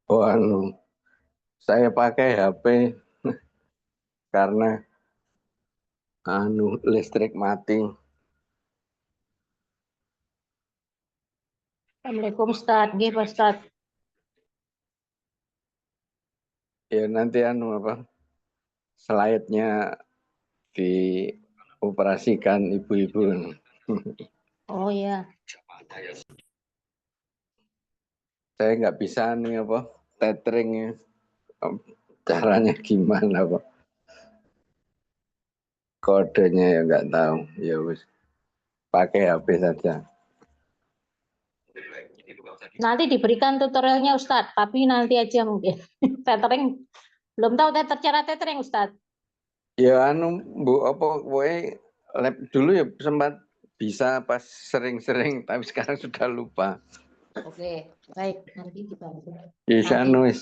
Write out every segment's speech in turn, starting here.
Oh, saya pakai HP karena listrik mati. Assalamualaikum Ustaz, nggih Pak Ustaz. Ya nanti apa slide-nya dioperasikan ibu-ibu. Oh ya, Saya nggak bisa nih apa tethering caranya gimana Pak? Kodenya ya nggak tahu. Ya wis pakai HP saja. nanti diberikan tutorialnya Ustaz, tapi nanti aja mungkin. Tethering, belum tahu cara tethering Ustaz. Ya Bu apa kowe lab dulu ya sempat bisa pas sering-sering tapi sekarang sudah lupa. Oke, baik, nanti dibantu. Ya Nanti. wis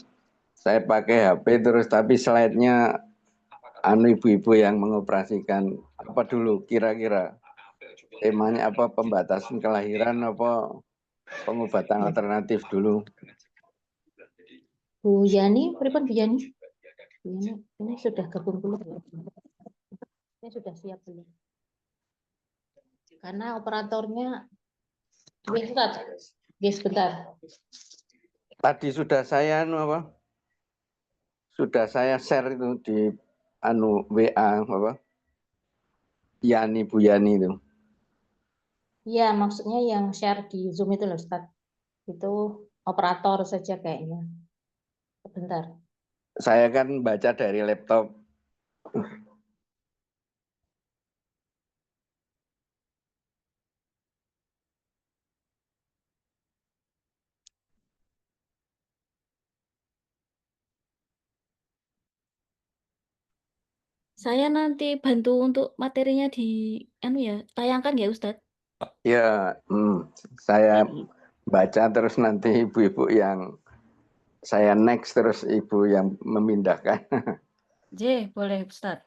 saya pakai HP terus tapi slide-nya ibu-ibu yang mengoperasikan apa dulu kira-kira temanya apa pembatasan kelahiran apa pengobatan alternatif dulu. Bu Yani, pripun Bu Yani? Bu Yani, ini sudah gabung dulu belum? Ini sudah siap belum? Karena operatornya, nggih Ustaz, nggih sebentar. Tadi sudah saya apa? Sudah saya share itu di WA apa? Yani Bu Yani itu. Iya, maksudnya yang share di Zoom itu loh Ustaz. Itu operator saja kayaknya. Sebentar. Saya kan baca dari laptop. Saya nanti bantu untuk materinya di tayangkan ya Ustadz. Ya, saya baca terus nanti ibu-ibu yang saya next terus ibu yang memindahkan. Boleh Ustadz.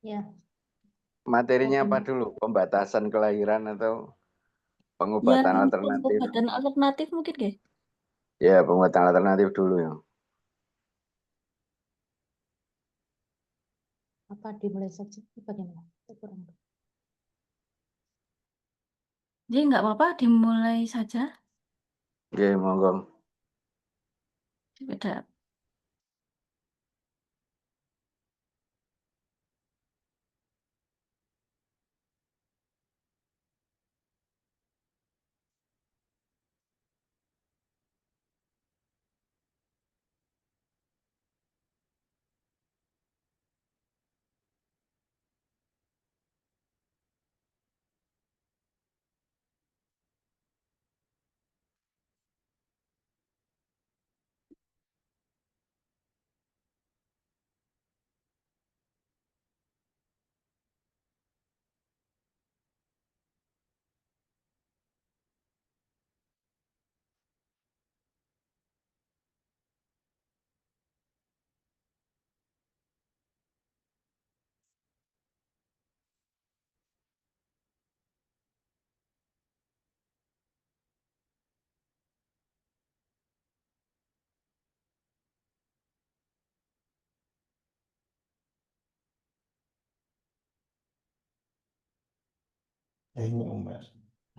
Ya. Materinya apa dulu? Pembatasan kelahiran atau Ya, pengobatan alternatif? pengobatan alternatif mungkin ya. Ya, pengobatan alternatif dulu ya. Apa dimulai saja? Bagaimana? Kurang. Jadi nggak apa-apa dimulai saja. Oke, monggo. Beda.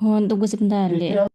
Mohon tunggu sebentar, Dek.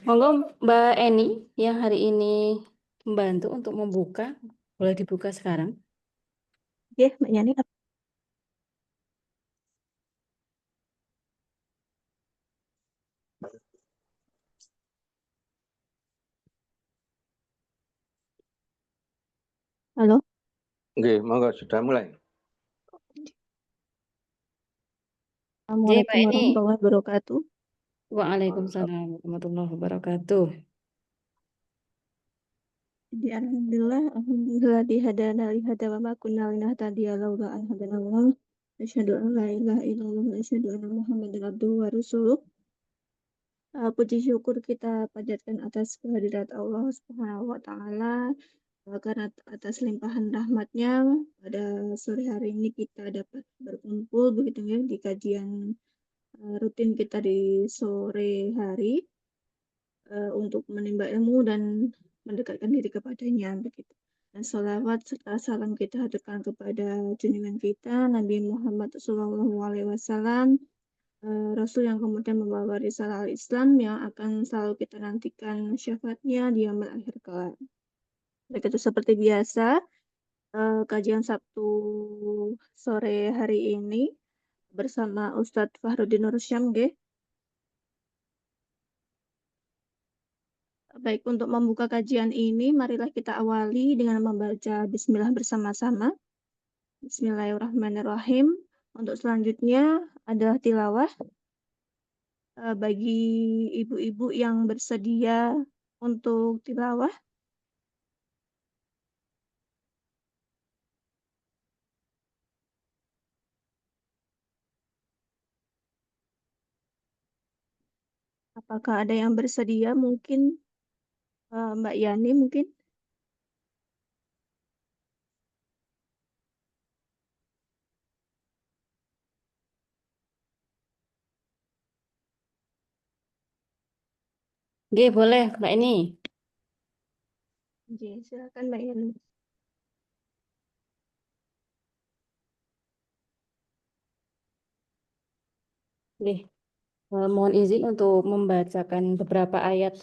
Monggo Mbak Eni yang hari ini membantu untuk membuka, boleh dibuka sekarang. Oke, Mbak Yani. Halo. Oke, monggo sudah mulai. Assalamualaikum Mbak Eni. warahmatullahi wabarakatuh. Waalaikumsalam warahmatullahi wabarakatuh. Jadi alhamdulillah dihadana li hada wa ma kunna linahtadiya laula an hadana Allah. Asyhadu an la ilaha illallah wa asyhadu anna Muhammadan abduhu wa rasuluh. Puji syukur kita panjatkan atas kehadirat Allah Subhanahu wa taala karena atas limpahan rahmatnya pada sore hari ini kita dapat berkumpul begitu ya di kajian rutin kita di sore hari untuk menimba ilmu dan mendekatkan diri kepadanya begitu. Dan salawat serta salam kita haturkan kepada junjungan kita Nabi Muhammad SAW, Rasul yang kemudian membawa risalah Islam yang akan selalu kita nantikan syafaatnya di yaumil akhir kelak. Begitu seperti biasa, kajian Sabtu sore hari ini bersama Ustadz Fahrudin Nursyam, Baik, untuk membuka kajian ini, marilah kita awali dengan membaca Bismillah bersama-sama. Bismillahirrahmanirrahim. Untuk selanjutnya adalah tilawah. Bagi ibu-ibu yang bersedia untuk tilawah. Apakah ada yang bersedia? Mungkin Mbak Yani mungkin. Oke, boleh Mbak Eni. Oke, silakan Mbak Yani. Oke. Mohon izin untuk membacakan beberapa ayat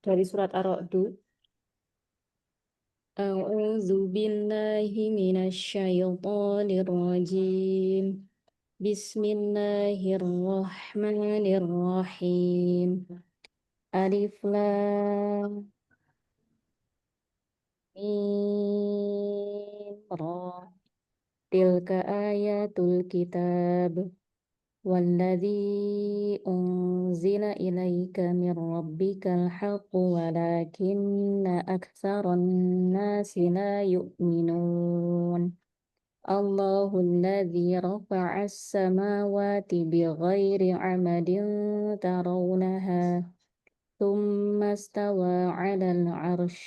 dari surat Ar-Ra'd. A'udzu billahi minasyaitonir rajim. Bismillahirrahmanirrahim. Alif lam mim ra. Tilka ayatul kitab. والذي أنزل إليك من ربك الحق ولكن أكثر الناس لا يؤمنون الله الذي رفع السماوات بغير عمد ترونها ثم استوى على العرش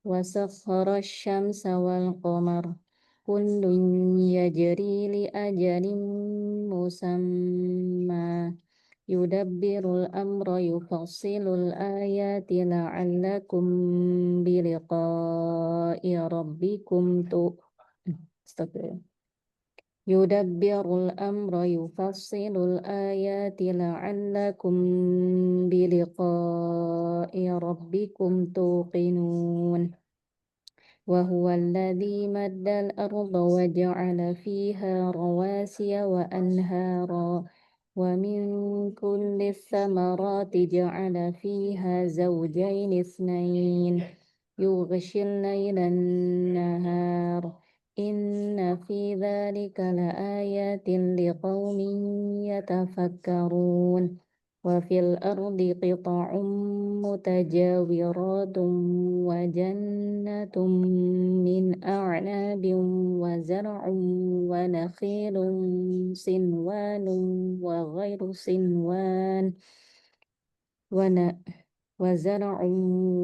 وسخر الشمس والقمر كل يجري لأجل مسمى يدبر الأمر يفصل الآيات لعلكم بلقاء ربكم يدبر الأمر يفصل الآيات لعلكم بلقاء ربكم توقنون وهو الذي مد الأرض وجعل فيها رواسي وأنهارا ومن كل الثمرات جعل فيها زوجين اثنين يغشي الليل النهار إن في ذلك لآيات لقوم يتفكرون وفي الأرض قطع متجاورات وجنة من أعناب وزرع ونخيل صنوان وغير صنوان وزرع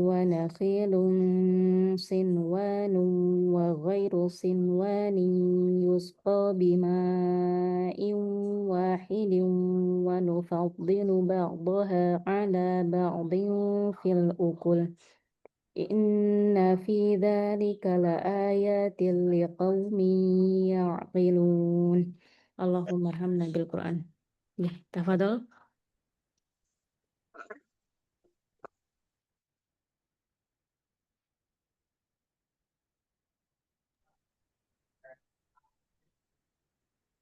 ونخيل صنوان وغير صنوان يسقى بماء واحد ونفضل بعضها على بعض في الأكل إن في ذلك لآيات لقوم يعقلون اللهم ارحمنا بالقرآن. تفضل.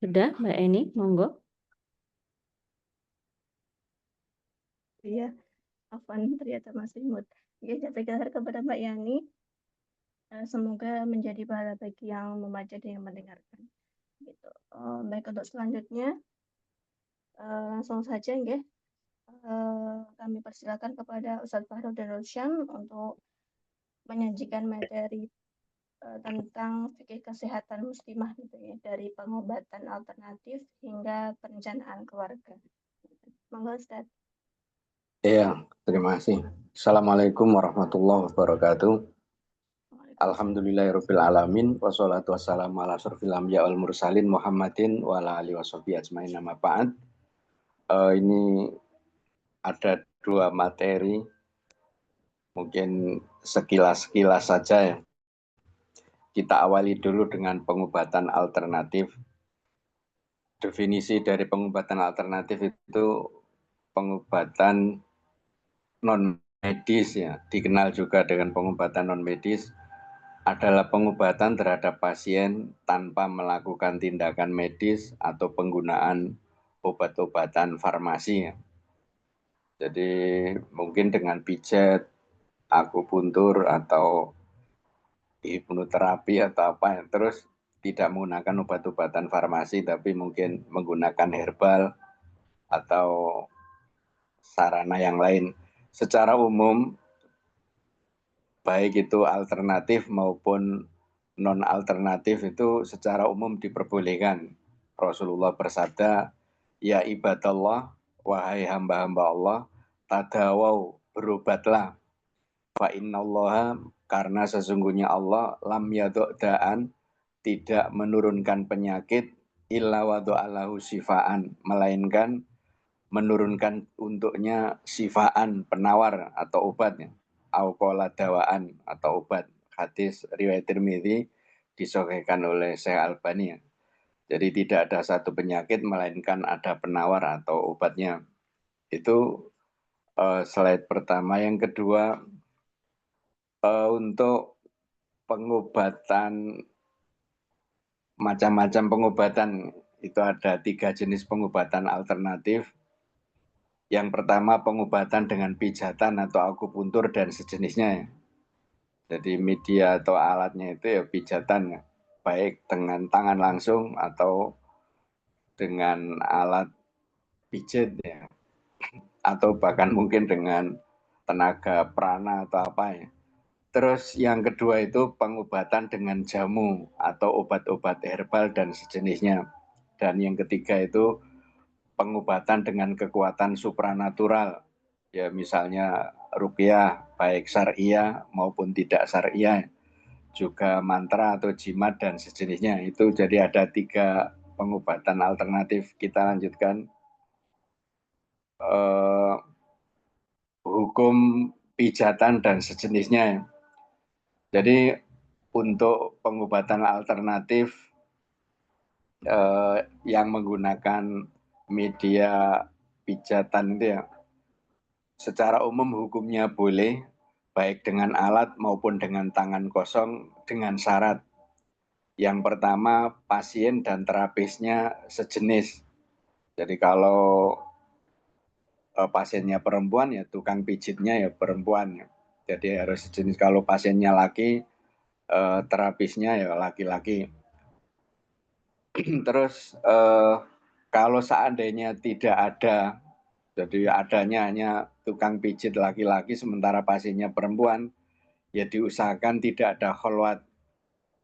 Sudah, Mbak Eni, monggo. Iya, Afwan ternyata masih mood. Ya, jasa kepada Mbak Yani. Semoga menjadi pahala bagi yang membaca dan yang mendengarkan. Gitu. Baik, untuk selanjutnya langsung saja ya. Kami persilakan kepada Ustadz Fahru dan Rusyan untuk menyajikan materi tentang fikih kesehatan muslimah gitu ya, dari pengobatan alternatif hingga perencanaan keluarga. Monggo Ustadz. Iya, terima kasih. Assalamualaikum warahmatullahi wabarakatuh. Alhamdulillahirabbil alamin wassalatu wassalamu ala asrofil anbiya wal mursalin Muhammadin wa ala alihi washabihi ajmain amma ba'd. Ini ada dua materi, mungkin sekilas-sekilas saja ya. Kita awali dulu dengan pengobatan alternatif. Definisi dari pengobatan alternatif itu pengobatan non medis ya, dikenal juga dengan pengobatan non medis, adalah pengobatan terhadap pasien tanpa melakukan tindakan medis atau penggunaan obat-obatan farmasi ya. Jadi mungkin dengan pijat, akupuntur atau hipnoterapi atau apa ya, terus tidak menggunakan obat-obatan farmasi tapi mungkin menggunakan herbal atau sarana yang lain. Secara umum baik itu alternatif maupun non alternatif itu secara umum diperbolehkan. Rasulullah bersabda, ya ibadallah, wahai hamba-hamba Allah, tadawau, berobatlah. Fa innallaha, karena sesungguhnya Allah lam yadu'daan, tidak menurunkan penyakit illa wadu'alahu sifaan, melainkan menurunkan untuknya sifaan, penawar atau obatnya, au qala dawaan atau obat. Hadis riwayat Tirmidzi disahihkan oleh Syekh Albani. Jadi tidak ada satu penyakit melainkan ada penawar atau obatnya. Itu slide pertama. Yang kedua, untuk pengobatan, macam-macam pengobatan, itu ada 3 jenis pengobatan alternatif. Yang pertama pengobatan dengan pijatan atau akupuntur dan sejenisnya. Jadi media atau alatnya itu ya pijatan, baik dengan tangan langsung atau dengan alat pijat ya, atau bahkan mungkin dengan tenaga prana atau apa ya. Terus yang kedua itu pengobatan dengan jamu atau obat-obat herbal dan sejenisnya. Dan yang ketiga itu pengobatan dengan kekuatan supranatural, ya misalnya ruqyah baik syariah maupun tidak syariah, juga mantra atau jimat dan sejenisnya. Itu jadi ada 3 pengobatan alternatif. Kita lanjutkan hukum pijatan dan sejenisnya. Jadi untuk pengobatan alternatif yang menggunakan media pijatan itu ya, secara umum hukumnya boleh, baik dengan alat maupun dengan tangan kosong, dengan syarat. Yang pertama, pasien dan terapisnya sejenis. Jadi kalau pasiennya perempuan ya tukang pijitnya ya perempuan. Jadi harus sejenis. Kalau pasiennya laki, terapisnya ya laki-laki. Terus kalau seandainya tidak ada, jadi adanya hanya tukang pijit laki-laki sementara pasiennya perempuan, ya diusahakan tidak ada kholwat.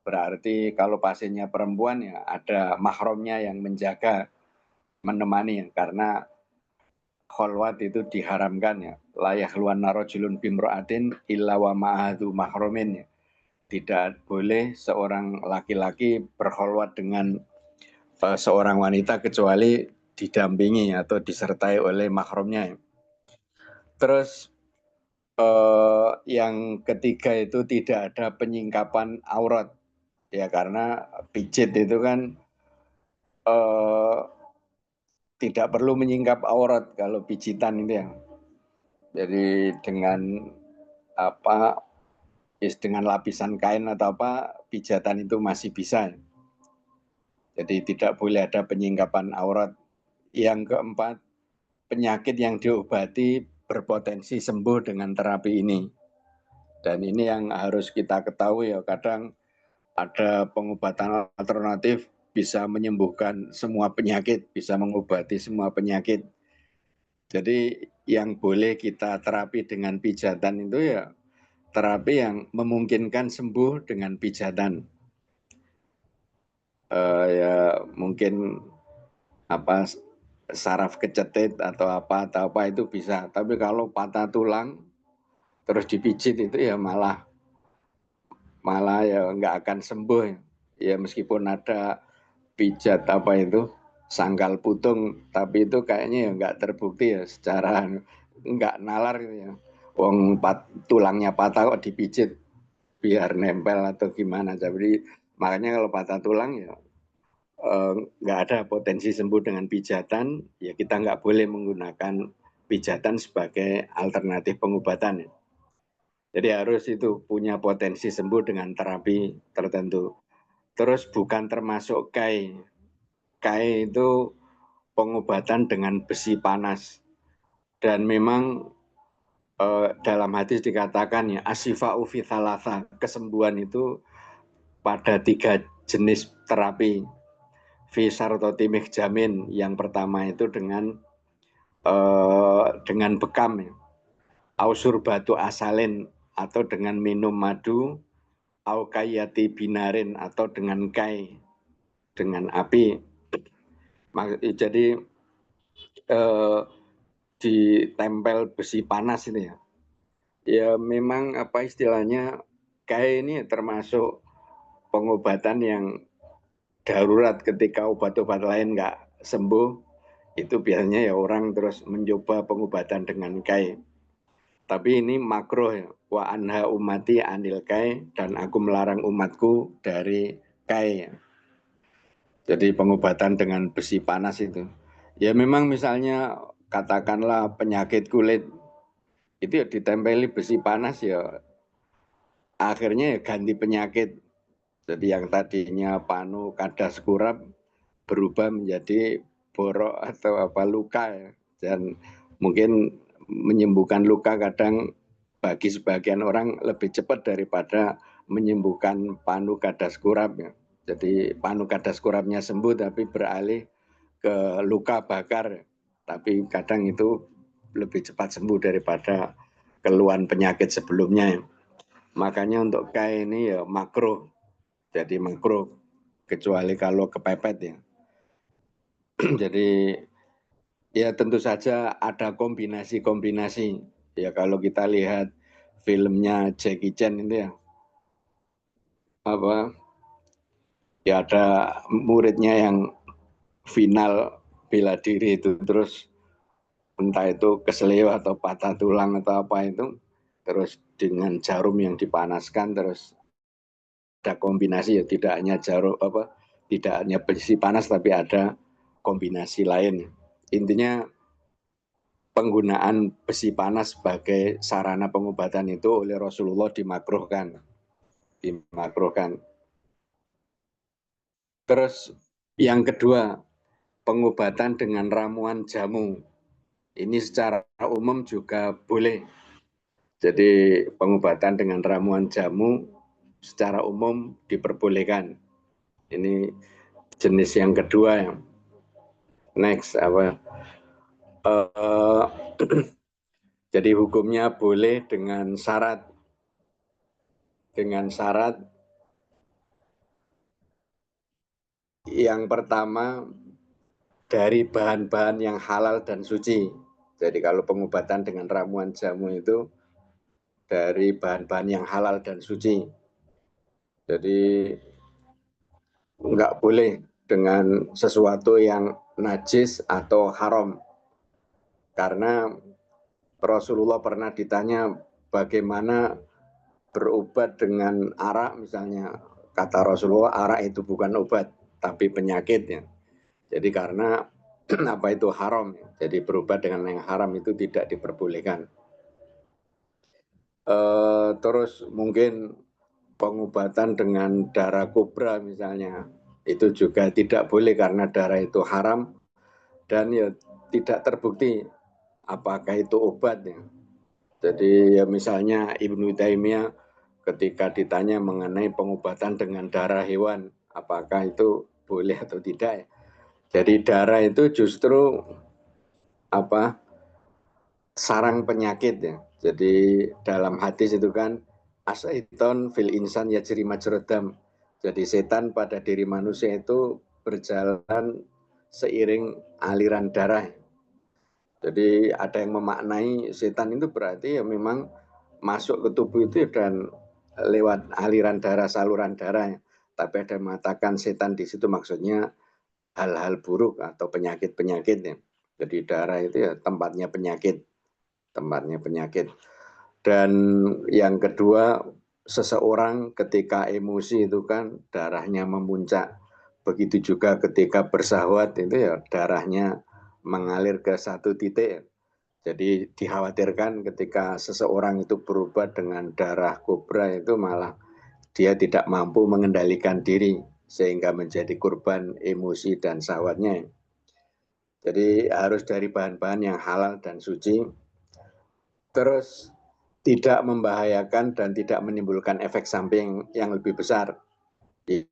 Berarti kalau pasiennya perempuan ya ada mahromnya yang menjaga, menemani, karena kholwat itu diharamkan ya. La yakhluwanna rajulun bimra'atin illa wa ma'ahadu mahromin ya. Tidak boleh seorang laki-laki berkholwat dengan seorang wanita kecuali didampingi atau disertai oleh mahromnya. Terus yang ketiga itu tidak ada penyingkapan aurat ya, karena pijit itu kan tidak perlu menyingkap aurat kalau pijitan itu ya. Jadi dengan apa, dengan lapisan kain atau apa, pijatan itu masih bisa. Jadi tidak boleh ada penyingkapan aurat. Yang keempat, penyakit yang diobati berpotensi sembuh dengan terapi ini. Dan ini yang harus kita ketahui ya, kadang ada pengobatan alternatif bisa menyembuhkan semua penyakit, bisa mengobati semua penyakit. Jadi yang boleh kita terapi dengan pijatan itu ya terapi yang memungkinkan sembuh dengan pijatan. Ya mungkin apa saraf kecetit atau apa itu bisa. Tapi kalau patah tulang terus dipijit itu ya malah ya nggak akan sembuh. Ya meskipun ada pijat apa itu sangkal putung, tapi itu kayaknya ya nggak terbukti ya secara nggak nalar gitu ya. Wong tulangnya patah kok dipijit biar nempel atau gimana. Jadi makanya kalau patah tulang ya nggak ada potensi sembuh dengan pijatan, ya kita nggak boleh menggunakan pijatan sebagai alternatif pengobatan. Jadi harus itu punya potensi sembuh dengan terapi tertentu. Terus bukan termasuk kai. Kai itu pengobatan dengan besi panas. Dan memang dalam hadis dikatakan ya asifa'u fi thalatha, kesembuhan itu pada 3 jenis terapi. Fi sartoti mihjamin, yang pertama itu dengan bekam ya. Ausur batu asalin, atau dengan minum madu, au kayati binarin, atau dengan kai, dengan api. Jadi ditempel besi panas ini ya. Ya memang apa istilahnya, kai ini termasuk pengobatan yang darurat ketika obat-obat lain nggak sembuh. Itu biasanya ya orang terus mencoba pengobatan dengan kai. Tapi ini makruh ya. Wa anha umati anil kai, dan aku melarang umatku dari kai. Jadi pengobatan dengan besi panas itu. Ya memang misalnya katakanlah penyakit kulit, itu ya ditempeli besi panas ya akhirnya ya ganti penyakit. Jadi yang tadinya panu kadas kurap berubah menjadi borok atau apa luka ya. Dan mungkin menyembuhkan luka kadang bagi sebagian orang lebih cepat daripada menyembuhkan panu kadas kurap ya. Jadi panu kadas kurapnya sembuh tapi beralih ke luka bakar. Tapi kadang itu lebih cepat sembuh daripada keluhan penyakit sebelumnya. Makanya untuk kai ini ya makruh. Jadi makruh kecuali kalau kepepet ya. Jadi ya tentu saja ada kombinasi-kombinasi. Ya kalau kita lihat filmnya Jackie Chan itu ya, apa ya ada muridnya yang final bela diri itu, terus entah itu keseleo atau patah tulang atau apa itu, terus dengan jarum yang dipanaskan, terus ada kombinasi ya, tidak hanya jarum apa, tidak hanya besi panas tapi ada kombinasi lain. Intinya penggunaan besi panas sebagai sarana pengobatan itu oleh Rasulullah dimakruhkan. Terus yang kedua, pengobatan dengan ramuan jamu. Ini secara umum juga boleh. Jadi pengobatan dengan ramuan jamu secara umum diperbolehkan. Ini jenis yang kedua yang next apa? Jadi hukumnya boleh dengan syarat yang pertama dari bahan-bahan yang halal dan suci. Jadi kalau pengobatan dengan ramuan jamu itu dari bahan-bahan yang halal dan suci. Jadi enggak boleh dengan sesuatu yang najis atau haram. Karena Rasulullah pernah ditanya bagaimana berobat dengan arak misalnya. Kata Rasulullah, arak itu bukan obat tapi penyakitnya. Jadi karena apa itu haram, jadi berobat dengan yang haram itu tidak diperbolehkan. Terus mungkin pengobatan dengan darah kobra misalnya, itu juga tidak boleh karena darah itu haram dan ya tidak terbukti apakah itu obat ya. Jadi ya misalnya Ibnu Taimiyah ketika ditanya mengenai pengobatan dengan darah hewan, apakah itu boleh atau tidak ya. Jadi darah itu justru sarang penyakit ya. Jadi dalam hadis itu kan asyaiton fil insan yajri majrodam. Jadi setan pada diri manusia itu berjalan seiring aliran darah. Jadi ada yang memaknai setan itu berarti ya memang masuk ke tubuh itu dan lewat aliran darah, saluran darah. Tapi ada yang mengatakan setan di situ maksudnya hal-hal buruk atau penyakit-penyakit ya. Jadi darah itu ya tempatnya penyakit. Dan yang kedua, seseorang ketika emosi itu kan darahnya memuncak. Begitu juga ketika bersahwat itu ya darahnya mengalir ke satu titik. Jadi dikhawatirkan ketika seseorang itu berubah dengan darah kobra itu malah dia tidak mampu mengendalikan diri sehingga menjadi korban emosi dan syahwatnya. Jadi harus dari bahan-bahan yang halal dan suci. Terus tidak membahayakan dan tidak menimbulkan efek samping yang lebih besar.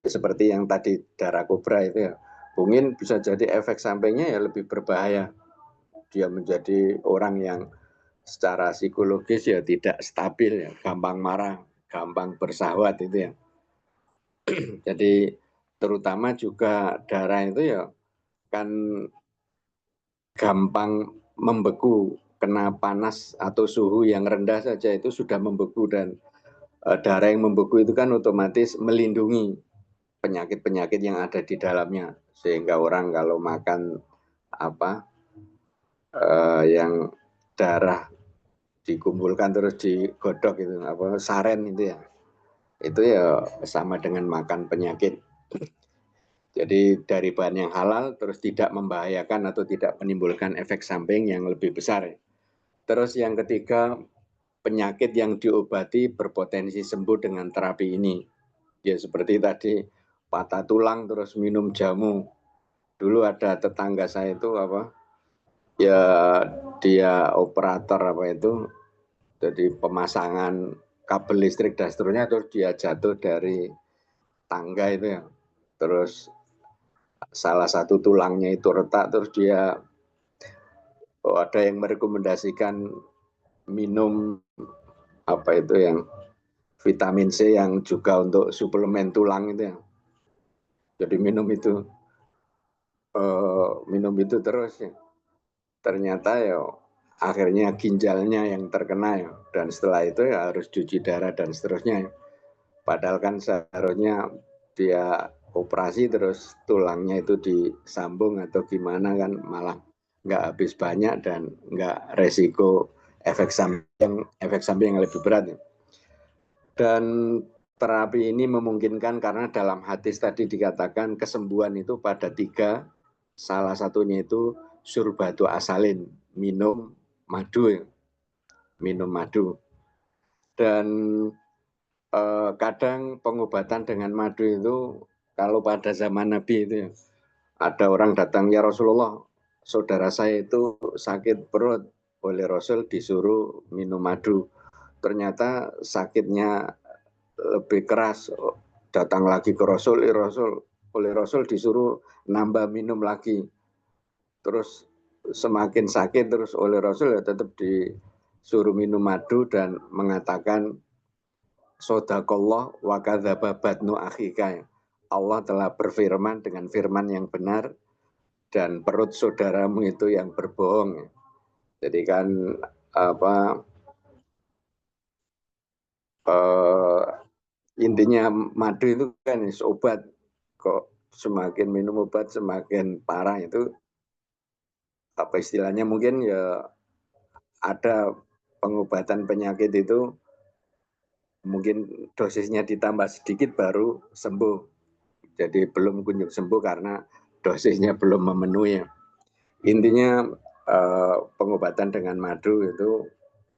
Seperti yang tadi darah kobra itu ya. Mungkin bisa jadi efek sampingnya ya lebih berbahaya. Dia menjadi orang yang secara psikologis ya tidak stabil ya, gampang marah, gampang bersahwat itu ya. Jadi terutama juga darah itu ya kan gampang membeku, kena panas atau suhu yang rendah saja itu sudah membeku dan darah yang membeku itu kan otomatis melindungi penyakit-penyakit yang ada di dalamnya sehingga orang kalau makan yang darah dikumpulkan terus digodok itu saren itu ya sama dengan makan penyakit. Jadi dari bahan yang halal terus tidak membahayakan atau tidak menimbulkan efek samping yang lebih besar. Terus yang ketiga, penyakit yang diobati berpotensi sembuh dengan terapi ini. Ya seperti tadi patah tulang terus minum jamu. Dulu ada tetangga saya itu ya dia operator jadi pemasangan kabel listrik dan seterusnya, terus dia jatuh dari tangga itu ya. Terus salah satu tulangnya itu retak, terus dia ada yang merekomendasikan minum yang vitamin C yang juga untuk suplemen tulang itu ya. Jadi minum itu terus ya. Ternyata ya akhirnya ginjalnya yang terkena ya, dan setelah itu ya harus cuci darah dan seterusnya ya. Padahal kan seharusnya dia operasi terus tulangnya itu disambung atau gimana kan malah nggak habis banyak dan nggak resiko efek samping yang lebih berat ya. Dan terapi ini memungkinkan karena dalam hadis tadi dikatakan kesembuhan itu pada 3, salah satunya itu surbatu asalin, minum madu. Dan kadang pengobatan dengan madu itu kalau pada zaman Nabi itu ya, ada orang datang, ya Rasulullah, saudara saya itu sakit perut, oleh Rasul disuruh minum madu. Ternyata sakitnya lebih keras, datang lagi ke Rasul, oleh Rasul disuruh nambah minum lagi. Terus semakin sakit terus oleh Rasul ya tetap disuruh minum madu dan mengatakan Sodaqallah wa kadzaba batnu akhika. Allah telah berfirman dengan firman yang benar dan perut saudaramu itu yang berbohong. Jadi kan intinya madu itu kan obat, kok semakin minum obat semakin parah itu istilahnya mungkin ya ada pengobatan penyakit itu mungkin dosisnya ditambah sedikit baru sembuh. Jadi belum kunjung sembuh karena dosisnya belum memenuhi. Intinya pengobatan dengan madu itu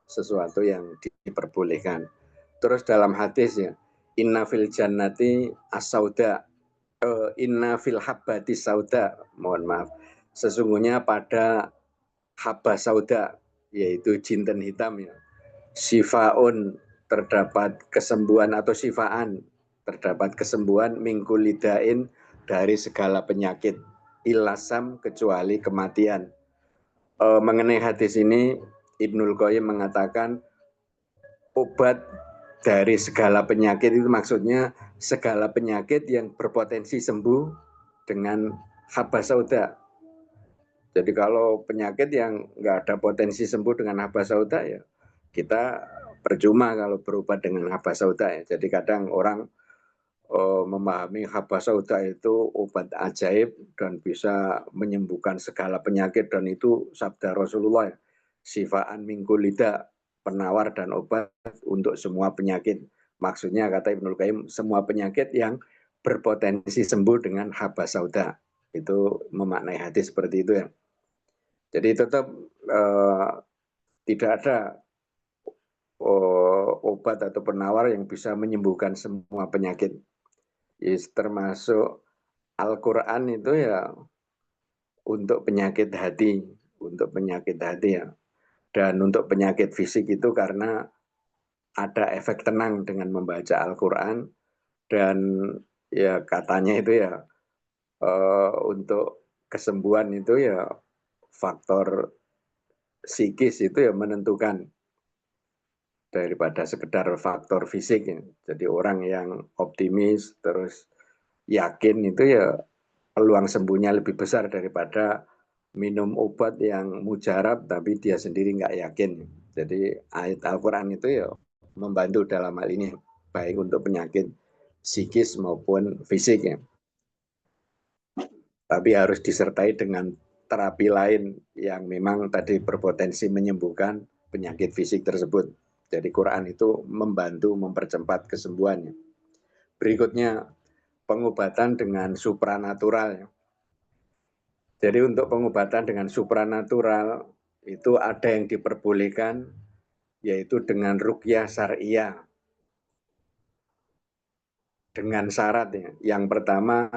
sesuatu yang diperbolehkan. Terus dalam hadis ya, inna fil jannati as-sauda, inna fil habbati sauda, mohon maaf, sesungguhnya pada habba sauda, yaitu jinten hitam ya, sifaun, terdapat kesembuhan atau sifaan, terdapat kesembuhan mingkulidain, dari segala penyakit, ilasam, kecuali kematian. Mengenai hadis ini Ibnul Qayyim mengatakan obat dari segala penyakit itu maksudnya segala penyakit yang berpotensi sembuh dengan habba sauda. Jadi kalau penyakit yang nggak ada potensi sembuh dengan habba sauda ya kita percuma kalau berobat dengan habba sauda ya. Jadi kadang orang memahami habba sauda itu obat ajaib dan bisa menyembuhkan segala penyakit, dan itu sabda Rasulullah, sifaan min kulli da, penawar dan obat untuk semua penyakit. Maksudnya kata Ibnul Qayyim semua penyakit yang berpotensi sembuh dengan habba sauda. Itu memaknai hadis seperti itu ya. Jadi tetap tidak ada obat atau penawar yang bisa menyembuhkan semua penyakit. Yes, termasuk Al-Quran itu ya untuk penyakit hati ya. Dan untuk penyakit fisik itu karena ada efek tenang dengan membaca Al-Quran, dan ya katanya itu ya untuk kesembuhan itu ya faktor psikis itu ya menentukan daripada sekedar faktor fisik ya. Jadi orang yang optimis terus yakin itu ya peluang sembuhnya lebih besar daripada minum obat yang mujarab tapi dia sendiri nggak yakin. Jadi ayat Al-Quran itu ya membantu dalam hal ini, baik untuk penyakit psikis maupun fisik ya. Tapi harus disertai dengan terapi lain yang memang tadi berpotensi menyembuhkan penyakit fisik tersebut. Jadi Quran itu membantu mempercepat kesembuhannya. Berikutnya pengobatan dengan supranatural. Jadi untuk pengobatan dengan supranatural itu ada yang diperbolehkan, yaitu dengan ruqyah syariah. Dengan syarat ya. Yang pertama,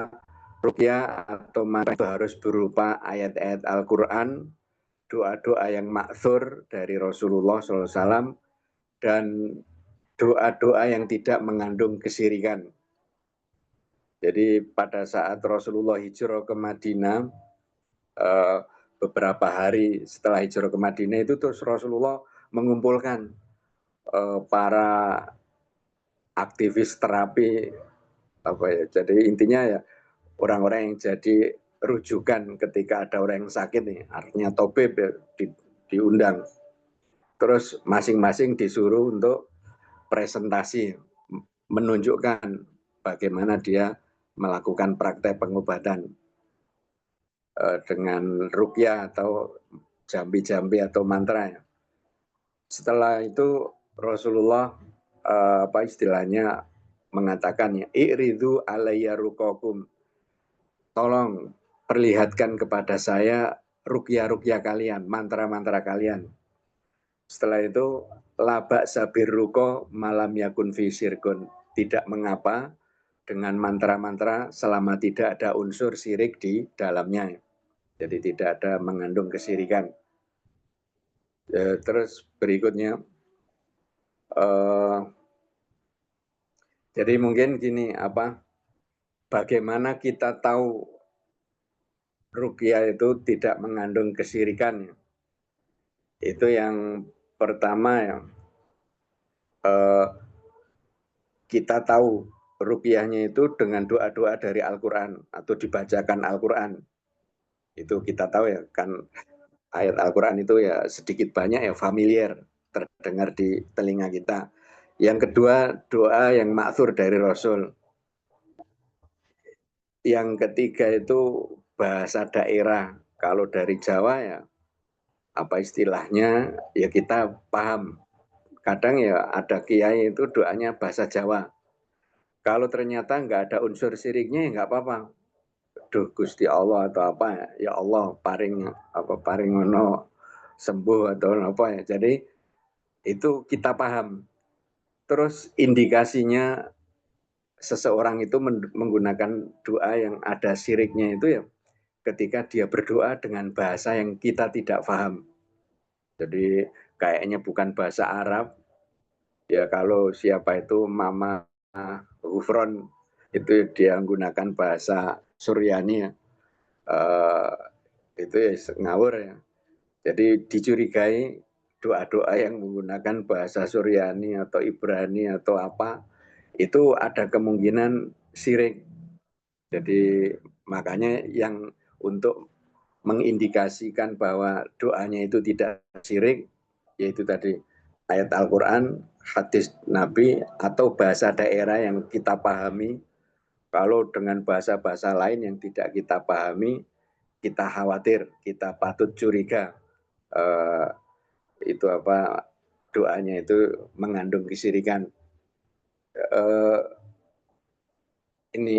ruqyah atau mantra itu harus berupa ayat-ayat Al-Quran, doa-doa yang ma'thur dari Rasulullah SAW, dan doa-doa yang tidak mengandung kesyirikan. Jadi pada saat Rasulullah hijrah ke Madinah, beberapa hari setelah hijrah ke Madinah itu terus Rasulullah mengumpulkan para aktivis terapi jadi intinya ya orang-orang yang jadi rujukan ketika ada orang yang sakit nih, artinya tabib ya, diundang. Terus masing-masing disuruh untuk presentasi, menunjukkan bagaimana dia melakukan praktek pengobatan dengan ruqyah atau jambi-jambi atau mantra. Setelah itu Rasulullah istilahnya mengatakan ya, i'ridu alayya ruqakum, tolong perlihatkan kepada saya ruqyah-ruqyah kalian, mantra-mantra kalian. Setelah itu laba sabir ruko malam yakun fi syirkun, tidak mengapa dengan mantra-mantra selama tidak ada unsur syirik di dalamnya. Jadi tidak ada mengandung kesyirikan. Terus berikutnya jadi mungkin gini, bagaimana kita tahu ruqyah itu tidak mengandung kesyirikan? Itu yang pertama ya, kita tahu ruqyahnya itu dengan doa-doa dari Al-Quran atau dibacakan Al-Quran. Itu kita tahu ya, kan ayat Al-Quran itu ya sedikit banyak ya familiar, terdengar di telinga kita. Yang kedua, doa yang ma'thur dari Rasul. Yang ketiga itu bahasa daerah. Kalau dari Jawa ya apa istilahnya ya kita paham. Kadang ya ada kiai itu doanya bahasa Jawa. Kalau ternyata nggak ada unsur syiriknya ya nggak apa-apa. Duh Gusti Allah atau apa ya Allah paring ono sembuh atau apa ya. Jadi itu kita paham. Terus indikasinya seseorang itu menggunakan doa yang ada syiriknya itu ya ketika dia berdoa dengan bahasa yang kita tidak paham. Jadi kayaknya bukan bahasa Arab. Ya kalau siapa itu Mama Ghufron itu dia menggunakan bahasa Suryani ya. Itu ya ngawur ya. Jadi dicurigai doa-doa yang menggunakan bahasa Suryani atau Ibrani atau apa itu ada kemungkinan syirik. Jadi makanya yang untuk mengindikasikan bahwa doanya itu tidak syirik yaitu tadi ayat Al-Quran, hadis Nabi atau bahasa daerah yang kita pahami. Kalau dengan bahasa-bahasa lain yang tidak kita pahami, kita khawatir, kita patut curiga itu apa doanya itu mengandung kesyirikan. Ini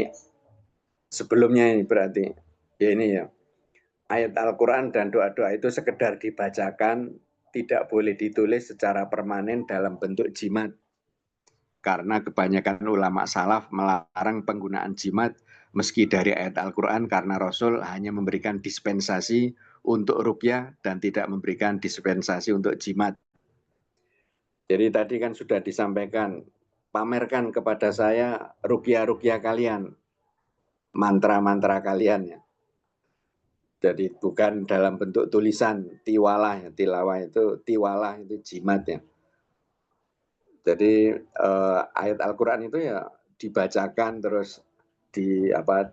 sebelumnya ini berarti ya ini ya ayat Al-Quran dan doa-doa itu sekedar dibacakan, tidak boleh ditulis secara permanen dalam bentuk jimat. Karena kebanyakan ulama salaf melarang penggunaan jimat meski dari ayat Al-Quran karena Rasul hanya memberikan dispensasi untuk ruqyah dan tidak memberikan dispensasi untuk jimat. Jadi tadi kan sudah disampaikan, pamerkan kepada saya ruqyah-ruqyah kalian, mantra-mantra kalian ya. Jadi bukan dalam bentuk tulisan, tiwalah ya, tilawah itu tiwalah itu jimat ya. Jadi ayat Al-Quran itu ya dibacakan terus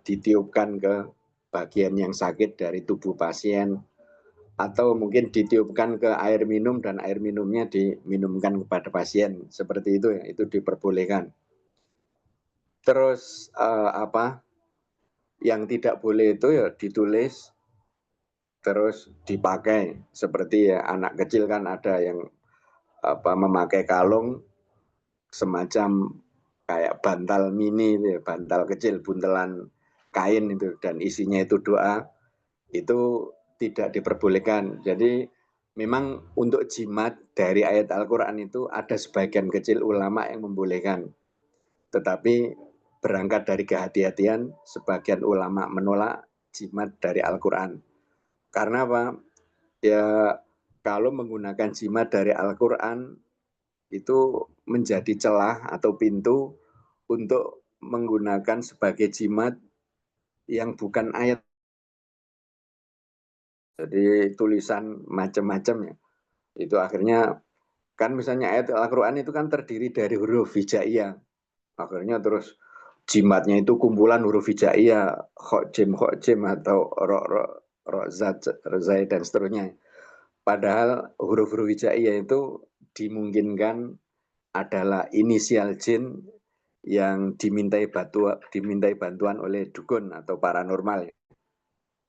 ditiupkan ke bagian yang sakit dari tubuh pasien atau mungkin ditiupkan ke air minum dan air minumnya diminumkan kepada pasien seperti itu ya, itu diperbolehkan. Terus yang tidak boleh itu ya ditulis terus dipakai seperti ya anak kecil kan ada yang memakai kalung semacam kayak bantal mini, bantal kecil, buntelan kain itu dan isinya itu doa, itu tidak diperbolehkan. Jadi memang untuk jimat dari ayat Al-Quran itu ada sebagian kecil ulama yang membolehkan. Tetapi berangkat dari kehati-hatian, sebagian ulama menolak jimat dari Al-Quran. Karena apa? Ya kalau menggunakan jimat dari Al-Quran itu menjadi celah atau pintu untuk menggunakan sebagai jimat yang bukan ayat. Jadi tulisan macam-macam ya. Itu akhirnya kan misalnya ayat Al-Quran itu kan terdiri dari huruf hijaiyah. Akhirnya terus jimatnya itu kumpulan huruf hijaiyah, khojim atau zai dan seterusnya. Padahal huruf-huruf hijaiyah itu dimungkinkan adalah inisial jin yang dimintai bantuan oleh dukun atau paranormal.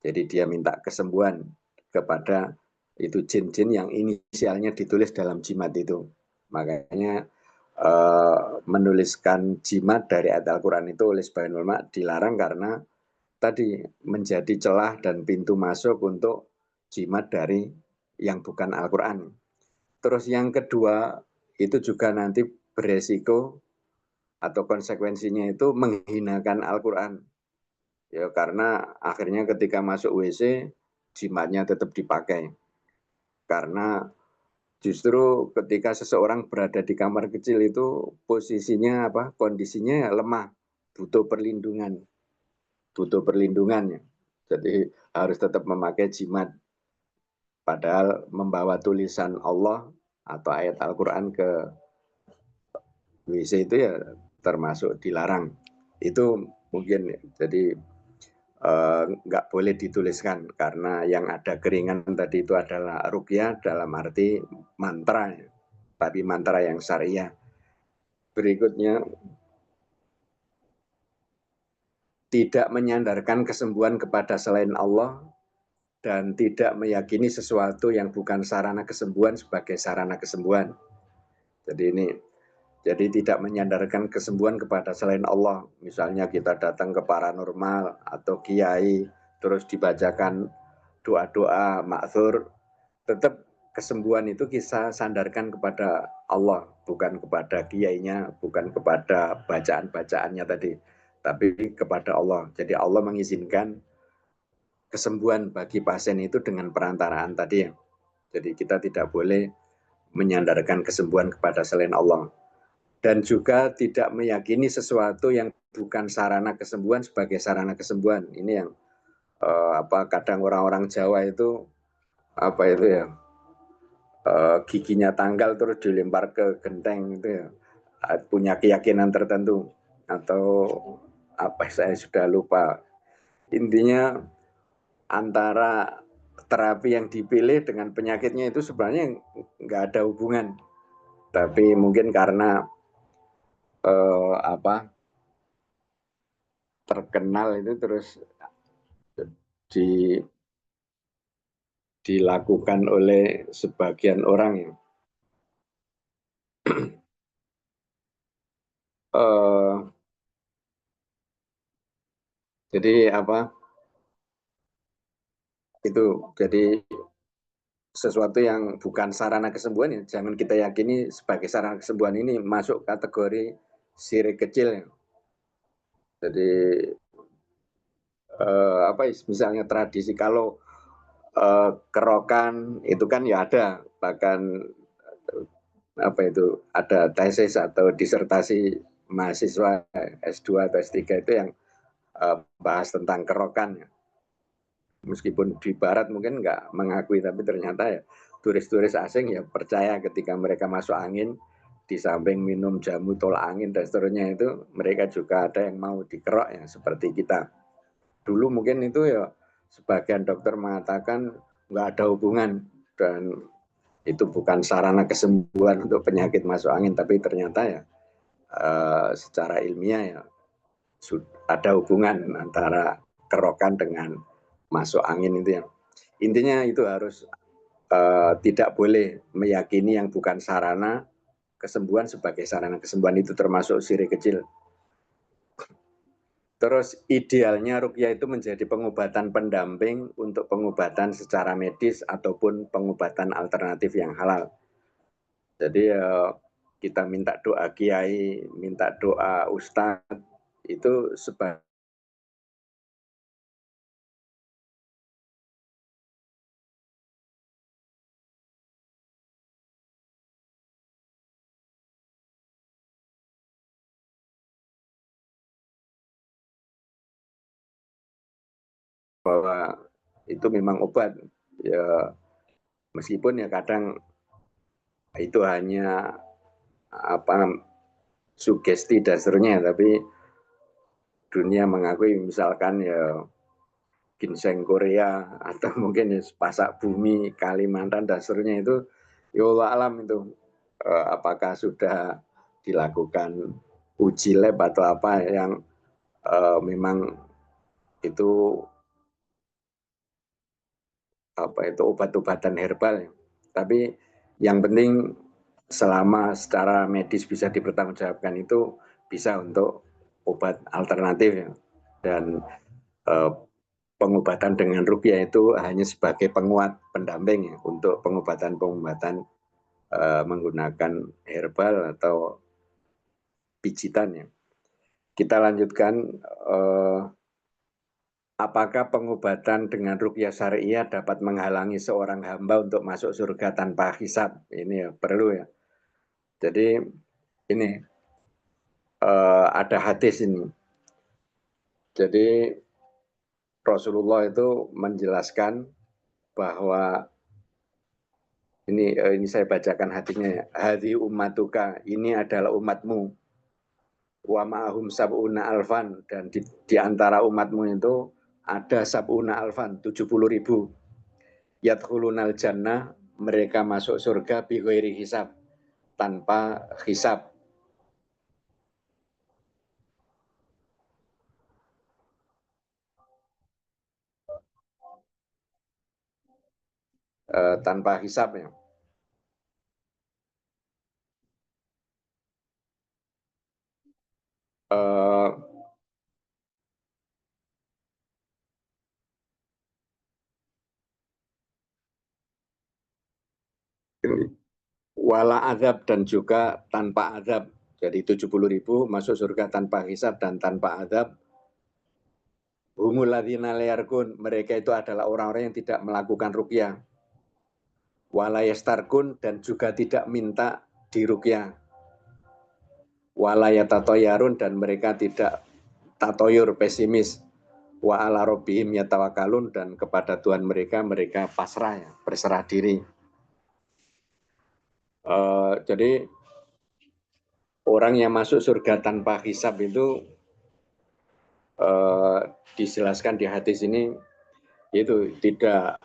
Jadi dia minta kesembuhan kepada itu jin-jin yang inisialnya ditulis dalam jimat itu. Makanya menuliskan jimat dari ayat Al-Quran itu oleh sebagian ulama dilarang karena tadi menjadi celah dan pintu masuk untuk jimat dari yang bukan Al-Quran. Terus yang kedua itu juga nanti beresiko atau konsekuensinya itu menghinakan Al-Quran. Ya karena akhirnya ketika masuk WC jimatnya tetap dipakai. Karena justru ketika seseorang berada di kamar kecil itu posisinya kondisinya lemah, butuh perlindungan. Jadi harus tetap memakai jimat. Padahal membawa tulisan Allah atau ayat Al-Quran ke WC itu ya termasuk dilarang. Itu mungkin jadi nggak boleh dituliskan karena yang ada keringan tadi itu adalah ruqyah dalam arti mantra, tapi mantra yang syariah. Berikutnya, tidak menyandarkan kesembuhan kepada selain Allah dan tidak meyakini sesuatu yang bukan sarana kesembuhan sebagai sarana kesembuhan. Jadi tidak menyandarkan kesembuhan kepada selain Allah. Misalnya kita datang ke paranormal atau kiai, terus dibacakan doa-doa ma'thur, tetap kesembuhan itu kita sandarkan kepada Allah, bukan kepada kiainya, bukan kepada bacaan-bacaannya tadi, tapi kepada Allah. Jadi Allah mengizinkan kesembuhan bagi pasien itu dengan perantaraan tadi ya. Jadi kita tidak boleh menyandarkan kesembuhan kepada selain Allah. Dan juga tidak meyakini sesuatu yang bukan sarana kesembuhan sebagai sarana kesembuhan. Ini yang kadang orang-orang Jawa itu itu ya, giginya tanggal terus dilempar ke genteng itu ya, punya keyakinan tertentu atau saya sudah lupa. Intinya antara terapi yang dipilih dengan penyakitnya itu sebenarnya nggak ada hubungan, tapi mungkin karena terkenal itu terus dilakukan oleh sebagian orang yang jadi jadi sesuatu yang bukan sarana kesembuhan ya jangan kita yakini sebagai sarana kesembuhan. Ini masuk kategori syirik kecil ya. Jadi misalnya tradisi kalau kerokan itu kan ya ada, bahkan ada tesis atau disertasi mahasiswa S2 atau S3 itu yang bahas tentang kerokan ya. Meskipun di barat mungkin nggak mengakui, tapi ternyata ya turis-turis asing ya percaya ketika mereka masuk angin, di samping minum jamu tolak angin dan seterusnya itu mereka juga ada yang mau dikerok ya seperti kita. Dulu mungkin itu ya sebagian dokter mengatakan nggak ada hubungan dan itu bukan sarana kesembuhan untuk penyakit masuk angin, tapi ternyata ya secara ilmiah ya ada hubungan antara kerokan dengan masuk angin itu ya. Intinya itu harus tidak boleh meyakini yang bukan sarana kesembuhan sebagai sarana kesembuhan, itu termasuk syirik kecil. Terus idealnya ruqyah itu menjadi pengobatan pendamping untuk pengobatan secara medis ataupun pengobatan alternatif yang halal. Jadi kita minta doa kiai, minta doa ustadz itu sebagai bahwa itu memang obat ya, meskipun ya kadang itu hanya sugesti dan seterusnya, tapi dunia mengakui misalkan ya ginseng Korea atau mungkin ya pasak bumi Kalimantan dan seterusnya itu ya Allah alam itu apakah sudah dilakukan uji lab atau apa yang memang itu obat-obatan herbal. Tapi yang penting selama secara medis bisa dipertanggungjawabkan itu bisa untuk obat alternatif ya. Dan pengobatan dengan ruqyah itu hanya sebagai penguat pendamping ya, untuk pengobatan-pengobatan menggunakan herbal atau pijitan ya. Kita lanjutkan. Apakah pengobatan dengan ruqyah syariah dapat menghalangi seorang hamba untuk masuk surga tanpa hisab? Ini ya perlu ya. Jadi ini ada hadis ini. Jadi Rasulullah itu menjelaskan bahwa ini saya bacakan hadisnya ya. Hadhi ummatuka, ini adalah umatmu. Wa ma'ahum sab'una alfan, dan di antara umatmu itu ada sab'una alfan, 70.000. Yadkhulunal jannah, mereka masuk surga bi ghairi hisab, tanpa hisab. Tanpa hisab ya. wala azab dan juga tanpa azab. Jadi 70.000 masuk surga tanpa hisab dan tanpa azab. Humul ladzina la yarqun, mereka itu adalah orang-orang yang tidak melakukan ruqyah. Wala yastarqun dan juga tidak minta diruqyah. Wala yatatoyarun dan mereka tidak tatoyur, pesimis. Wa ala rabbihim yatawakkalun dan kepada Tuhan mereka pasrah, ya, berserah diri. Jadi orang yang masuk surga tanpa hisab itu dijelaskan di hadis ini itu tidak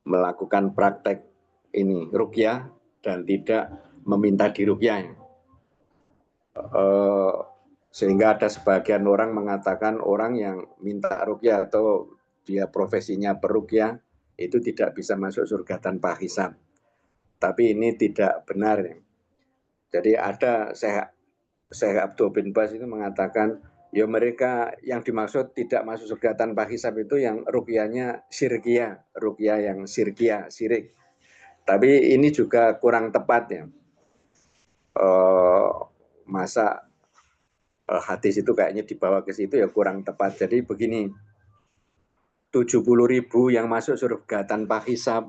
melakukan praktek ini ruqyah dan tidak meminta diruqyah. Sehingga ada sebagian orang mengatakan orang yang minta ruqyah atau dia profesinya peruqyah itu tidak bisa masuk surga tanpa hisab. Tapi ini tidak benar. Jadi ada Syekh Abdul bin Bas itu mengatakan, ya mereka yang dimaksud tidak masuk surga tanpa hisab itu yang ruqyahnya syirkiyah, ruqyah yang syirkiyah, syirik. Tapi ini juga kurang tepat ya. Masa hadis itu kayaknya dibawa ke situ ya kurang tepat. Jadi begini, 70.000 yang masuk surga tanpa hisab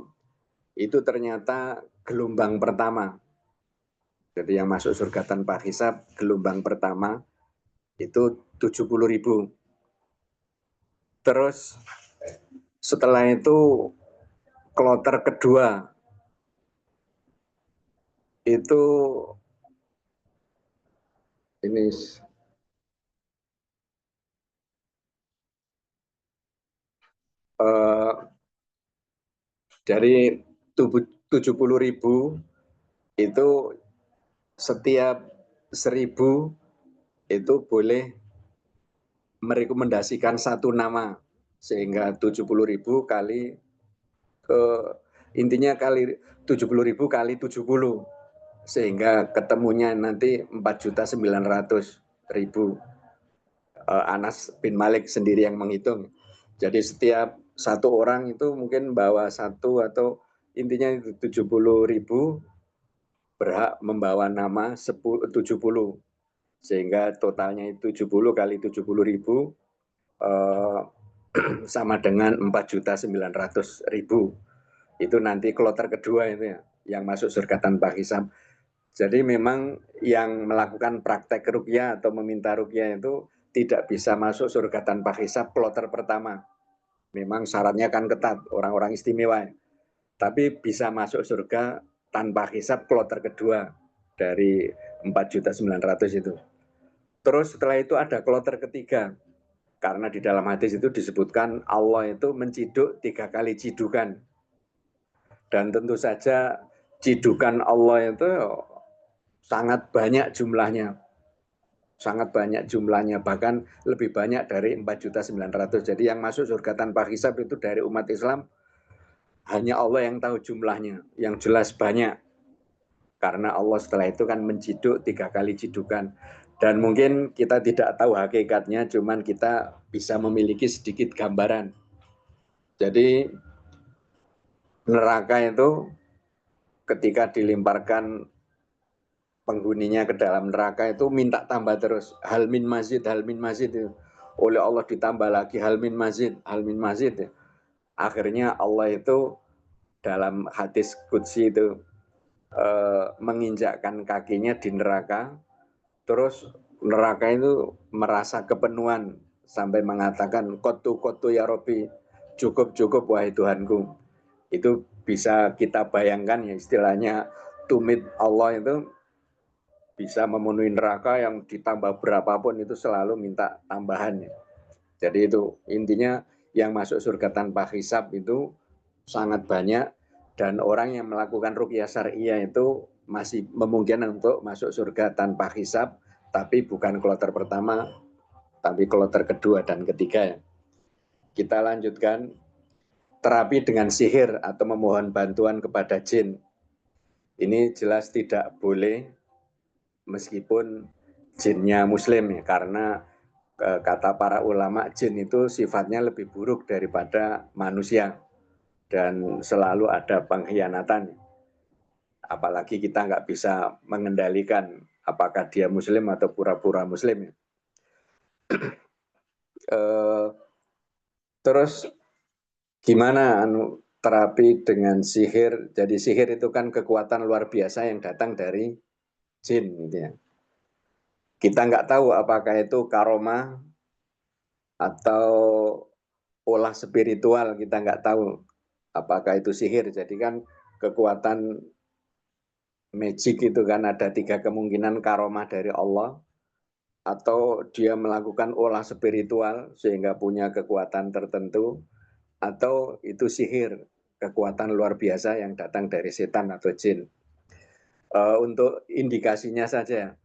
itu ternyata gelombang pertama. Jadi yang masuk surga tanpa hisab gelombang pertama itu 70.000. Terus setelah itu kloter kedua itu ini dari 70.000 itu setiap 1.000 itu boleh merekomendasikan satu nama, sehingga 70.000 kali intinya kali 70.000 kali 70, sehingga ketemunya nanti 4.900.000. Anas bin Malik sendiri yang menghitung. Jadi setiap satu orang itu mungkin bawa satu atau intinya 70.000 berhak membawa nama 70, sehingga totalnya itu 70 kali 70.000 sama dengan 4.900.000. Itu nanti kloter kedua itu ya, yang masuk surga tanpa hisab. Jadi memang yang melakukan praktek ruqyah atau meminta ruqyah itu tidak bisa masuk surga tanpa hisab kloter pertama. Memang syaratnya kan ketat, orang-orang istimewa. Tapi bisa masuk surga tanpa hisab kloter kedua dari 4.900.000 itu. Terus setelah itu ada kloter ketiga. Karena di dalam hadis itu disebutkan Allah itu menciduk 3 kali cidukan. Dan tentu saja cidukan Allah itu sangat banyak jumlahnya. Sangat banyak jumlahnya, bahkan lebih banyak dari 4.900.000. Jadi yang masuk surga tanpa hisab itu dari umat Islam hanya Allah yang tahu jumlahnya, yang jelas banyak. Karena Allah setelah itu kan menciduk 3 kali cidukan. Dan mungkin kita tidak tahu hakikatnya, cuman kita bisa memiliki sedikit gambaran. Jadi neraka itu ketika dilemparkan penghuninya ke dalam neraka itu minta tambah terus, hal min mazid itu. Oleh Allah ditambah lagi hal min mazid ya. Akhirnya Allah itu dalam hadis qudsi itu menginjakkan kakinya di neraka, terus neraka itu merasa kepenuhan sampai mengatakan kotu ya Rabbi, cukup wahai Tuhanku. Itu bisa kita bayangkan ya, istilahnya tumit Allah itu bisa memenuhi neraka yang ditambah berapapun itu selalu minta tambahannya. Jadi itu intinya yang masuk surga tanpa hisab itu sangat banyak, dan orang yang melakukan ruqyah syariah itu masih memungkinkan untuk masuk surga tanpa hisab, tapi bukan kloter pertama, tapi kloter kedua dan ketiga. Kita lanjutkan, terapi dengan sihir atau memohon bantuan kepada jin. Ini jelas tidak boleh meskipun jinnya muslim ya, karena kata para ulama jin itu sifatnya lebih buruk daripada manusia dan selalu ada pengkhianatan. apalagi kita nggak bisa mengendalikan apakah dia muslim atau pura-pura muslim. Terus gimana terapi dengan sihir? Jadi sihir itu kan kekuatan luar biasa yang datang dari jin, gitu ya. Kita nggak tahu apakah itu karomah atau olah spiritual, kita nggak tahu apakah itu sihir. Jadi kan kekuatan magic itu kan ada 3 kemungkinan, karomah dari Allah, atau dia melakukan olah spiritual sehingga punya kekuatan tertentu, atau itu sihir, kekuatan luar biasa yang datang dari setan atau jin. Untuk indikasinya saja,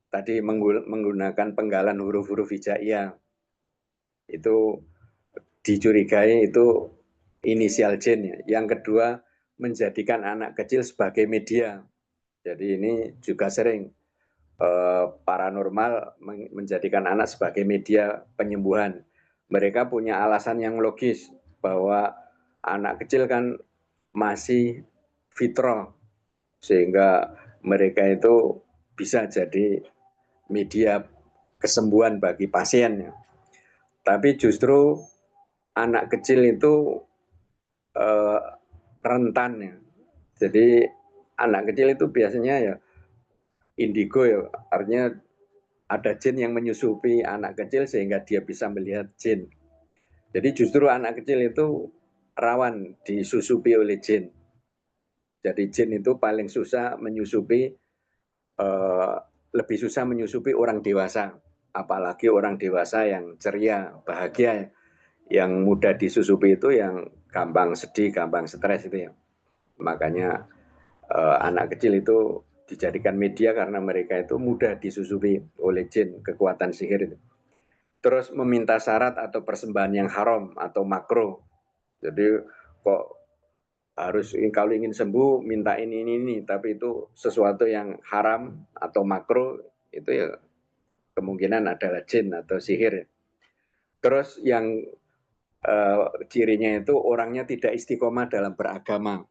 tadi menggunakan penggalan huruf-huruf hijaiyah, itu dicurigai itu inisial jin ya. Yang kedua, menjadikan anak kecil sebagai media. Jadi ini juga sering paranormal menjadikan anak sebagai media penyembuhan. Mereka punya alasan yang logis bahwa anak kecil kan masih fitrah, sehingga mereka itu bisa jadi media kesembuhan bagi pasiennya. Tapi justru anak kecil itu rentan ya. Jadi anak kecil itu biasanya ya indigo ya, artinya ada jin yang menyusupi anak kecil sehingga dia bisa melihat jin. Jadi justru anak kecil itu rawan disusupi oleh jin. Jadi jin itu paling susah menyusupi, lebih susah menyusupi orang dewasa. Apalagi orang dewasa yang ceria, bahagia. Yang mudah disusupi itu yang gampang sedih, gampang stres itu ya. Makanya anak kecil itu dijadikan media karena mereka itu mudah disusupi oleh jin, kekuatan sihir itu. Terus meminta syarat atau persembahan yang haram atau makruh. Jadi kok harus kalau ingin sembuh minta ini, tapi itu sesuatu yang haram atau makruh, itu ya kemungkinan adalah jin atau sihir. Terus yang cirinya itu orangnya tidak istiqomah dalam beragama.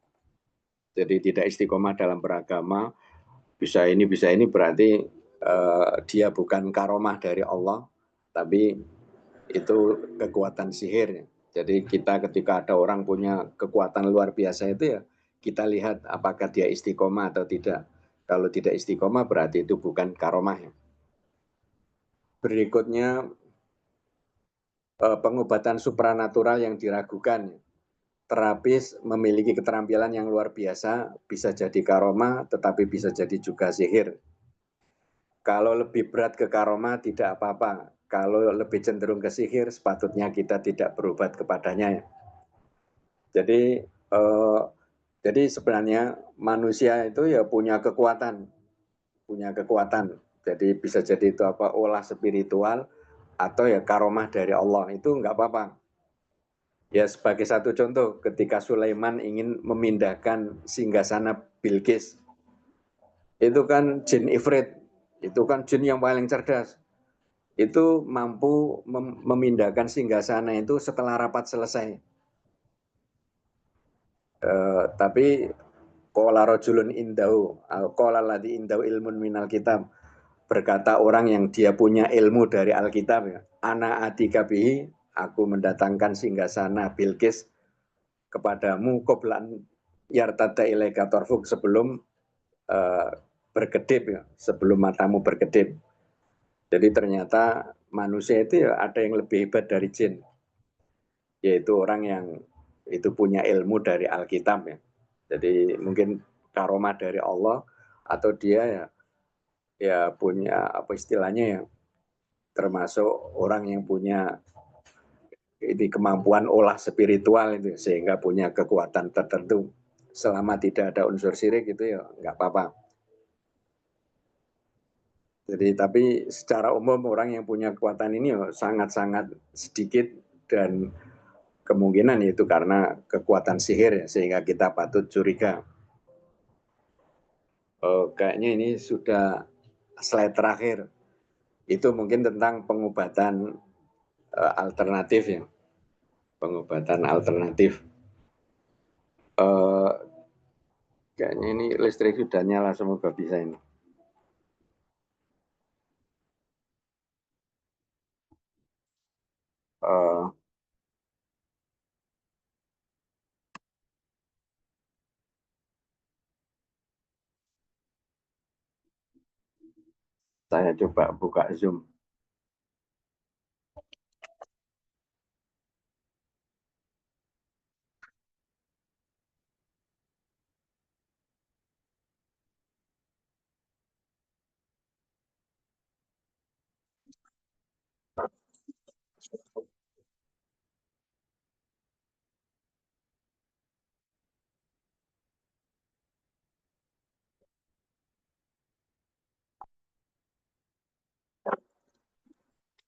Jadi tidak istiqomah dalam beragama, bisa ini berarti dia bukan karomah dari Allah, tapi itu kekuatan sihir. Jadi kita ketika ada orang punya kekuatan luar biasa itu ya, kita lihat apakah dia istiqomah atau tidak. Kalau tidak istiqomah berarti itu bukan karomah. Berikutnya pengobatan supranatural yang diragukan. Terapis memiliki keterampilan yang luar biasa, bisa jadi karomah tetapi bisa jadi juga sihir. Kalau lebih berat ke karomah tidak apa-apa. Kalau lebih cenderung ke sihir, sepatutnya kita tidak berobat kepadanya. Jadi sebenarnya manusia itu ya punya kekuatan. Jadi bisa jadi itu apa, olah spiritual atau ya karomah dari Allah, itu nggak apa-apa. Ya sebagai satu contoh, ketika Sulaiman ingin memindahkan singgasana Bilqis, itu kan jin ifrit, itu kan jin yang paling cerdas. Itu mampu memindahkan singgasana itu setelah rapat selesai. Tapi qala rajulun indahu, qala ladzi indahu ilmun minal kitab, berkata orang yang dia punya ilmu dari Alkitab, ana atika bihi, aku mendatangkan singgasana Bilqis kepadamu qoblan yartada ilaika tarfuk, sebelum berkedip ya, sebelum matamu berkedip. Jadi ternyata manusia itu ya ada yang lebih hebat dari jin, yaitu orang yang itu punya ilmu dari Alkitab ya. Jadi mungkin karomah dari Allah, atau dia ya punya apa istilahnya ya, termasuk orang yang punya ini kemampuan olah spiritual itu, sehingga punya kekuatan tertentu. Selama tidak ada unsur syirik itu ya nggak apa-apa. Jadi tapi secara umum orang yang punya kekuatan ini sangat-sangat sedikit, dan kemungkinan itu karena kekuatan sihir ya, sehingga kita patut curiga. Kayaknya ini sudah slide terakhir. Itu mungkin tentang pengobatan alternatif ya. Pengobatan alternatif. Kayaknya ini listrik sudah nyala, semoga bisa ini. Saya coba buka Zoom.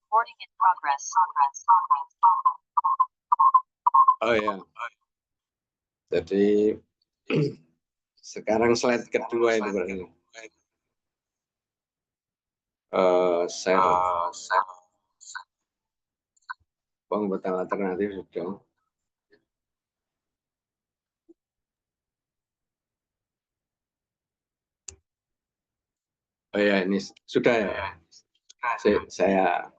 Recording in progress. Oh ya. Jadi sekarang slide kedua itu berarti. Share. Pembuatan alternatif sudah. Oh ya, ini sudah ya. Saya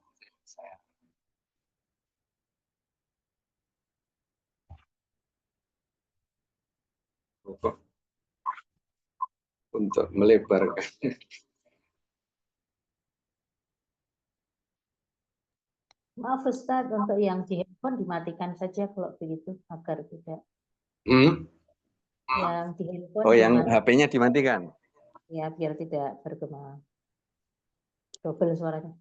untuk melebarkan. Maaf Ustaz, untuk yang di handphone dimatikan saja kalau begitu agar tidak. Yang di handphone Oh, yang dimatikan, HP-nya dimatikan. ya biar tidak bergema. Double suaranya.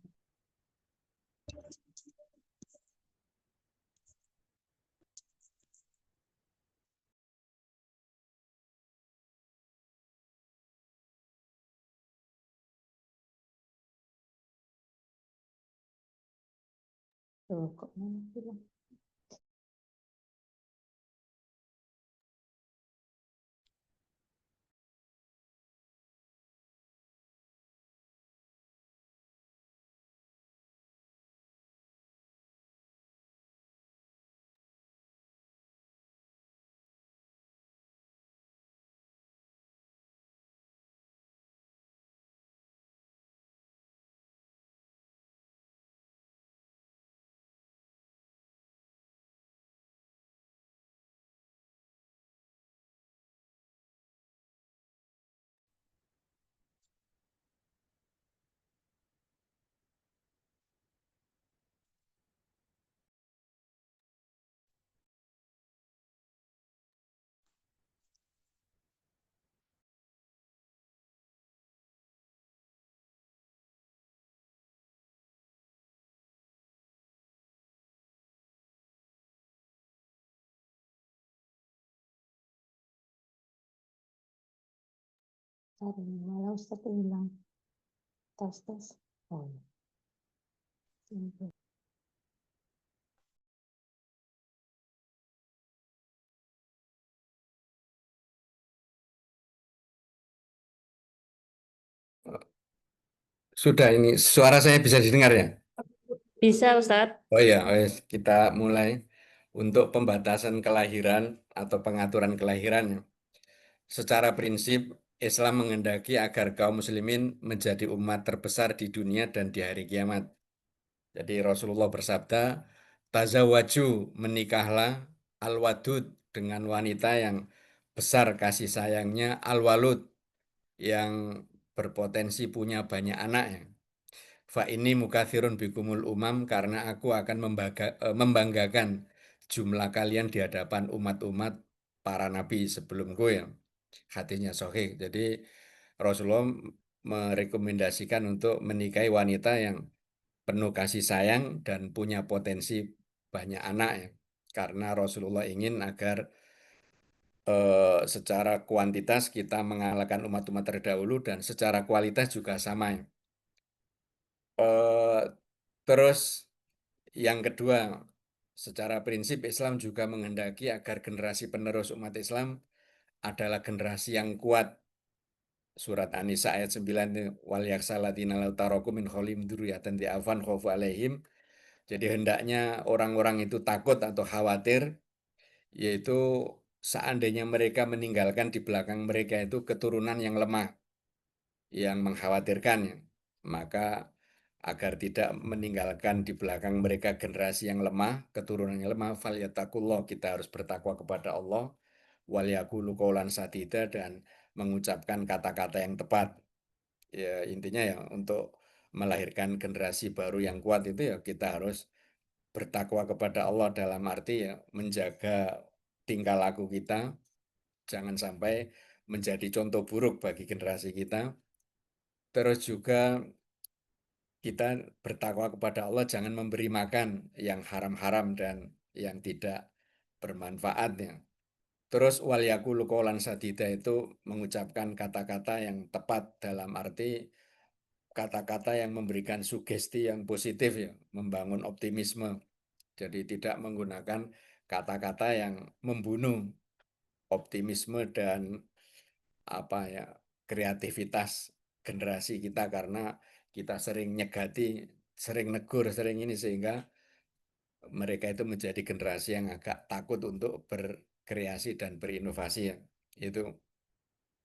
Tuh, kok mana sih? Tadi malah Ustaz hilang. Tes. Oh. Iya. Sudah, ini suara saya bisa didengar ya? Bisa, Ustadz. Oh ya, kita mulai untuk pembatasan kelahiran atau pengaturan kelahiran. Secara prinsip, Islam menghendaki agar kaum muslimin menjadi umat terbesar di dunia dan di hari kiamat. Jadi Rasulullah bersabda, tazawwaju, menikahlah, al-wadud, dengan wanita yang besar kasih sayangnya, al-walud, yang berpotensi punya banyak anak ya. Fa ini mukathirun bikumul umam, karena aku akan membanggakan jumlah kalian di hadapan umat-umat para nabi sebelumku ya. Hadisnya sahih. Jadi Rasulullah merekomendasikan untuk menikahi wanita yang penuh kasih sayang dan punya potensi banyak anak ya. Karena Rasulullah ingin agar secara kuantitas kita mengalahkan umat-umat terdahulu dan secara kualitas juga sama ya. Terus yang kedua, secara prinsip Islam juga menghendaki agar generasi penerus umat Islam adalah generasi yang kuat. Surat An-Nisa ayat 9, wal yaksalatina law taraku min kholim dzurriyyatan di'afan khaufu alaihim. Jadi hendaknya orang-orang itu takut atau khawatir, yaitu seandainya mereka meninggalkan di belakang mereka itu keturunan yang lemah, yang mengkhawatirkan, maka agar tidak meninggalkan di belakang mereka generasi yang lemah, keturunan yang lemah, falyattaqullah, kita harus bertakwa kepada Allah, wal yaqulu qaulan sadida, dan mengucapkan kata-kata yang tepat. Ya intinya ya untuk melahirkan generasi baru yang kuat itu ya kita harus bertakwa kepada Allah, dalam arti ya menjaga tingkah laku kita, jangan sampai menjadi contoh buruk bagi generasi kita. Terus juga kita bertakwa kepada Allah, jangan memberi makan yang haram-haram dan yang tidak bermanfaat ya. Terus wal yaqulu qaulan sadida itu mengucapkan kata-kata yang tepat, dalam arti kata-kata yang memberikan sugesti yang positif ya, membangun optimisme. Jadi tidak menggunakan kata-kata yang membunuh optimisme dan apa ya, kreativitas generasi kita, karena kita sering nyegati, sering negur, sering ini, sehingga mereka itu menjadi generasi yang agak takut untuk berkreasi dan berinovasi ya. Itu.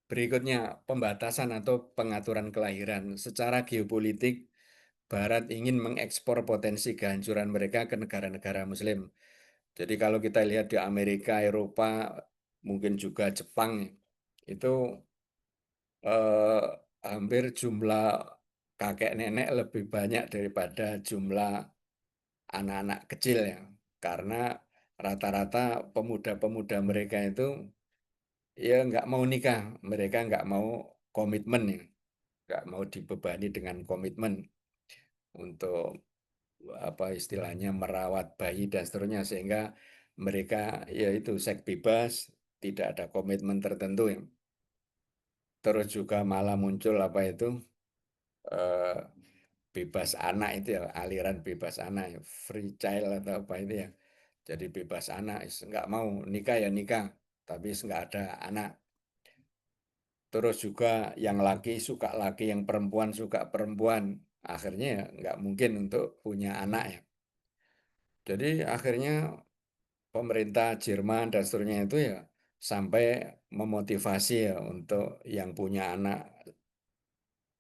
Berikutnya, pembatasan atau pengaturan kelahiran. Secara geopolitik, Barat ingin mengekspor potensi kehancuran mereka ke negara-negara Muslim. Jadi kalau kita lihat di Amerika, Eropa, mungkin juga Jepang, itu hampir jumlah kakek nenek lebih banyak daripada jumlah anak-anak kecil ya. Karena rata-rata pemuda-pemuda mereka itu ya nggak mau nikah, mereka nggak mau komitmen ya, nggak mau dibebani dengan komitmen untuk apa istilahnya merawat bayi dan seterusnya, sehingga mereka ya itu seks bebas, tidak ada komitmen tertentu ya. Terus juga malah muncul apa itu eh, bebas anak itu ya, aliran bebas anak ya, free child atau apa itu ya. Jadi bebas anak, nggak mau nikah ya nikah, tapi nggak ada anak. Terus juga yang laki suka laki, yang perempuan suka perempuan. Akhirnya ya nggak mungkin untuk punya anak ya. Jadi akhirnya pemerintah Jerman dan seterusnya itu ya sampai memotivasi ya untuk yang punya anak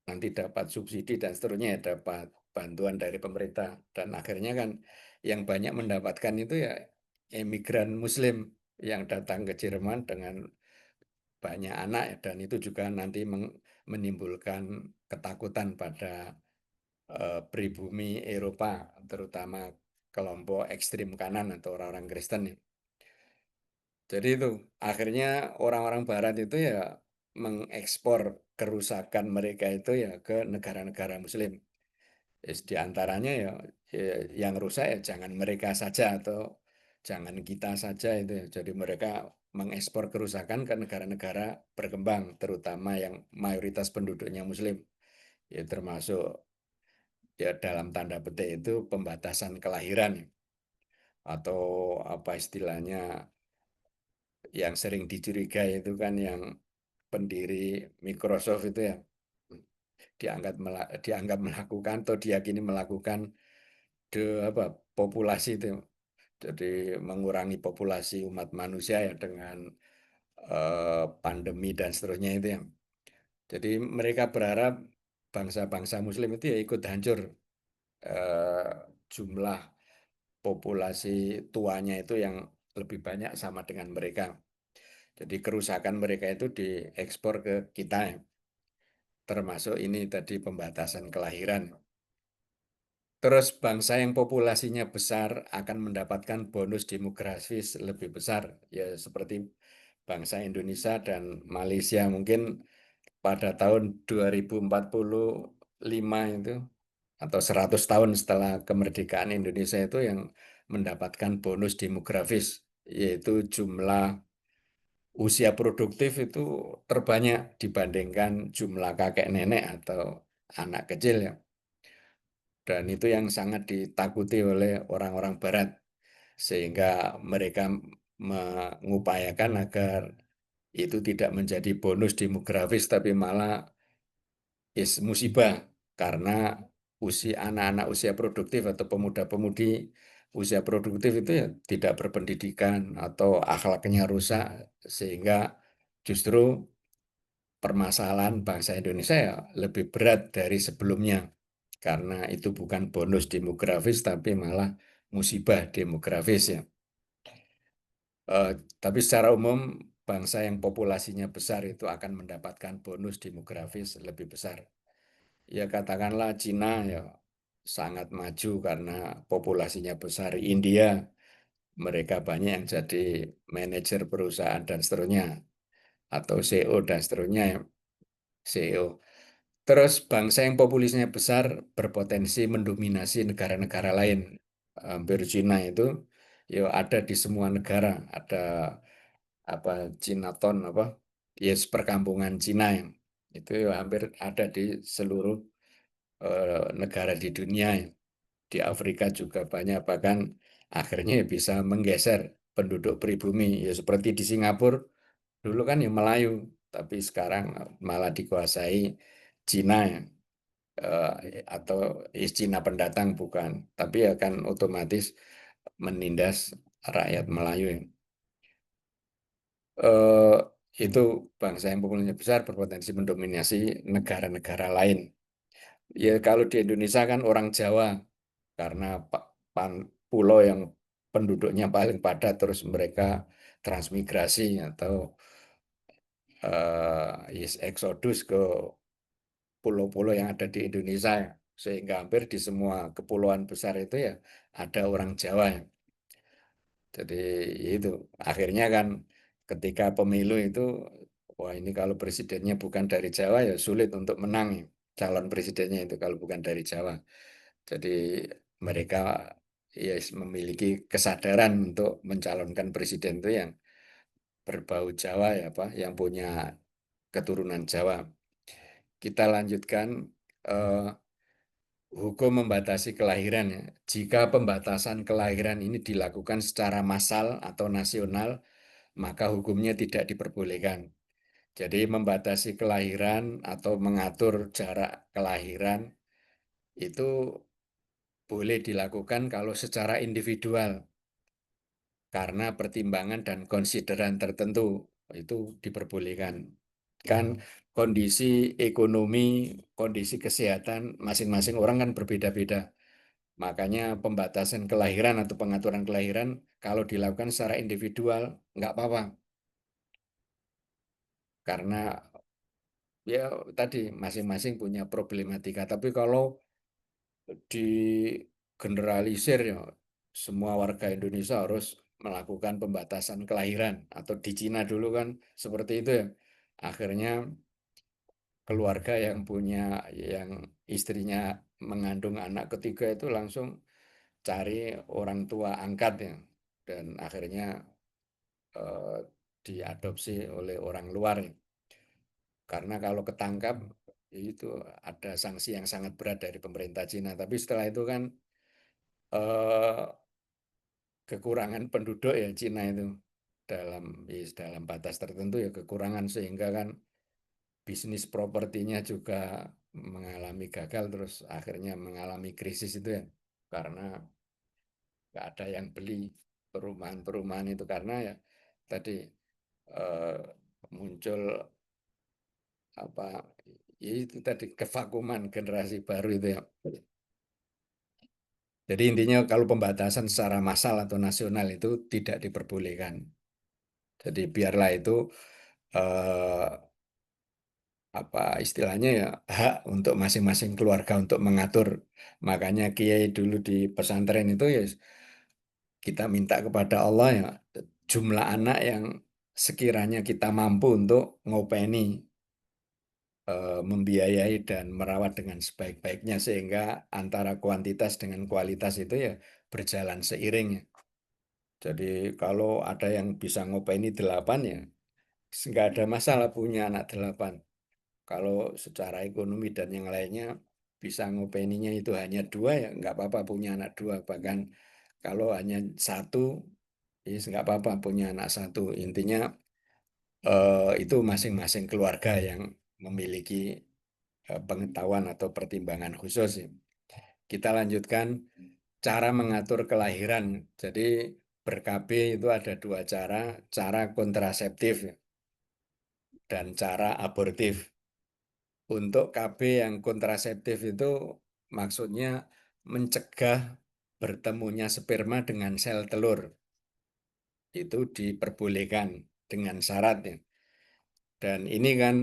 nanti dapat subsidi dan seterusnya ya, dapat bantuan dari pemerintah. Dan akhirnya kan yang banyak mendapatkan itu ya emigran Muslim yang datang ke Jerman dengan banyak anak ya, dan itu juga nanti menimbulkan ketakutan pada pribumi Eropa, terutama kelompok ekstrim kanan atau orang-orang Kristen ya. Jadi itu akhirnya orang-orang Barat itu ya mengekspor kerusakan mereka itu ya ke negara-negara Muslim. Di antaranya ya yang rusak ya jangan mereka saja atau jangan kita saja itu ya. Jadi mereka mengekspor kerusakan ke negara-negara berkembang, terutama yang mayoritas penduduknya Muslim. Ya termasuk ya dalam tanda petik itu pembatasan kelahiran atau apa istilahnya yang sering dicurigai itu kan yang pendiri Microsoft itu ya dianggap melakukan atau diyakini melakukan apa populasi itu, jadi mengurangi populasi umat manusia ya dengan pandemi dan seterusnya itu ya. Jadi mereka berharap bangsa-bangsa Muslim itu ya ikut hancur, eh, jumlah populasi tuanya itu yang lebih banyak sama dengan mereka. Jadi kerusakan mereka itu diekspor ke kita ya. Termasuk ini tadi pembatasan kelahiran. Terus bangsa yang populasinya besar akan mendapatkan bonus demografis lebih besar. Ya seperti bangsa Indonesia dan Malaysia mungkin pada tahun 2045 itu atau 100 tahun setelah kemerdekaan Indonesia itu yang mendapatkan bonus demografis, yaitu jumlah usia produktif itu terbanyak dibandingkan jumlah kakek nenek atau anak kecil ya. Dan itu yang sangat ditakuti oleh orang-orang Barat, sehingga mereka mengupayakan agar itu tidak menjadi bonus demografis tapi malah musibah, karena anak-anak usia produktif atau pemuda-pemudi usia produktif itu ya tidak berpendidikan atau akhlaknya rusak, sehingga justru permasalahan bangsa Indonesia ya lebih berat dari sebelumnya, karena itu bukan bonus demografis tapi malah musibah demografis ya. Tapi secara umum bangsa yang populasinya besar itu akan mendapatkan bonus demografis lebih besar. Ya katakanlah Cina ya sangat maju karena populasinya besar. India, mereka banyak yang jadi manajer perusahaan dan seterusnya, atau CEO dan seterusnya, CEO. Terus bangsa yang populasinya besar berpotensi mendominasi negara-negara lain. Hampir Cina itu ya ada di semua negara, ada apa Cinaton apa, yes perkampungan Cina yang itu ya hampir ada di seluruh negara di dunia. Di Afrika juga banyak, bahkan akhirnya bisa menggeser penduduk pribumi ya seperti di Singapura dulu kan ya Melayu, tapi sekarang malah dikuasai Cina ya. Atau Cina pendatang bukan, tapi akan otomatis menindas rakyat Melayu ya. Itu bangsa yang populasinya besar berpotensi mendominasi negara-negara lain. Ya kalau di Indonesia kan orang Jawa, karena pulau yang penduduknya paling padat, terus mereka transmigrasi atau eksodus ke pulau-pulau yang ada di Indonesia, sehingga hampir di semua kepulauan besar itu ya ada orang Jawa. Jadi itu akhirnya kan ketika pemilu itu, wah ini kalau presidennya bukan dari Jawa ya sulit untuk menang calon presidennya itu kalau bukan dari Jawa. Jadi mereka ya memiliki kesadaran untuk mencalonkan presiden itu yang berbau Jawa ya Pak, yang punya keturunan Jawa. Kita lanjutkan hukum membatasi kelahiran ya. Jika pembatasan kelahiran ini dilakukan secara massal atau nasional, maka hukumnya tidak diperbolehkan. Jadi membatasi kelahiran atau mengatur jarak kelahiran itu boleh dilakukan kalau secara individual karena pertimbangan dan konsideran tertentu itu diperbolehkan. Kan kondisi ekonomi, kondisi kesehatan masing-masing orang kan berbeda-beda. Makanya pembatasan kelahiran atau pengaturan kelahiran kalau dilakukan secara individual nggak apa-apa. Karena ya tadi masing-masing punya problematika. Tapi kalau digeneralisir ya semua warga Indonesia harus melakukan pembatasan kelahiran, atau di Cina dulu kan seperti itu ya. Akhirnya keluarga yang istrinya mengandung anak ketiga itu langsung cari orang tua angkat ya, dan akhirnya diadopsi oleh orang luar ya. Karena kalau ketangkap itu ada sanksi yang sangat berat dari pemerintah Cina. Tapi setelah itu kan kekurangan penduduk ya Cina itu dalam batas tertentu ya kekurangan, sehingga kan bisnis propertinya juga mengalami gagal, terus akhirnya mengalami krisis itu ya, karena nggak ada yang beli perumahan-perumahan itu, karena ya tadi muncul apa ya itu tadi kevakuman generasi baru itu ya. Jadi intinya kalau pembatasan secara massal atau nasional itu tidak diperbolehkan. Jadi biarlah itu apa istilahnya ya hak untuk masing-masing keluarga untuk mengatur. Makanya kiai dulu di pesantren itu ya kita minta kepada Allah ya jumlah anak yang sekiranya kita mampu untuk ngopeni, membiayai dan merawat dengan sebaik-baiknya, sehingga antara kuantitas dengan kualitas itu ya berjalan seiring ya. Jadi kalau ada yang bisa ngopeni 8 ya nggak ada masalah punya anak 8. Kalau secara ekonomi dan yang lainnya bisa ngopeninya itu hanya 2 ya nggak apa-apa punya anak 2. Bahkan kalau hanya 1 ya nggak apa-apa punya anak 1. Intinya itu masing-masing keluarga yang memiliki pengetahuan atau pertimbangan khusus. Kita lanjutkan. cara mengatur kelahiran. Jadi ber-KB itu ada dua cara kontraseptif dan cara abortif. Untuk KB yang kontraseptif itu maksudnya mencegah bertemunya sperma dengan sel telur. Itu diperbolehkan dengan syarat ya. Dan ini kan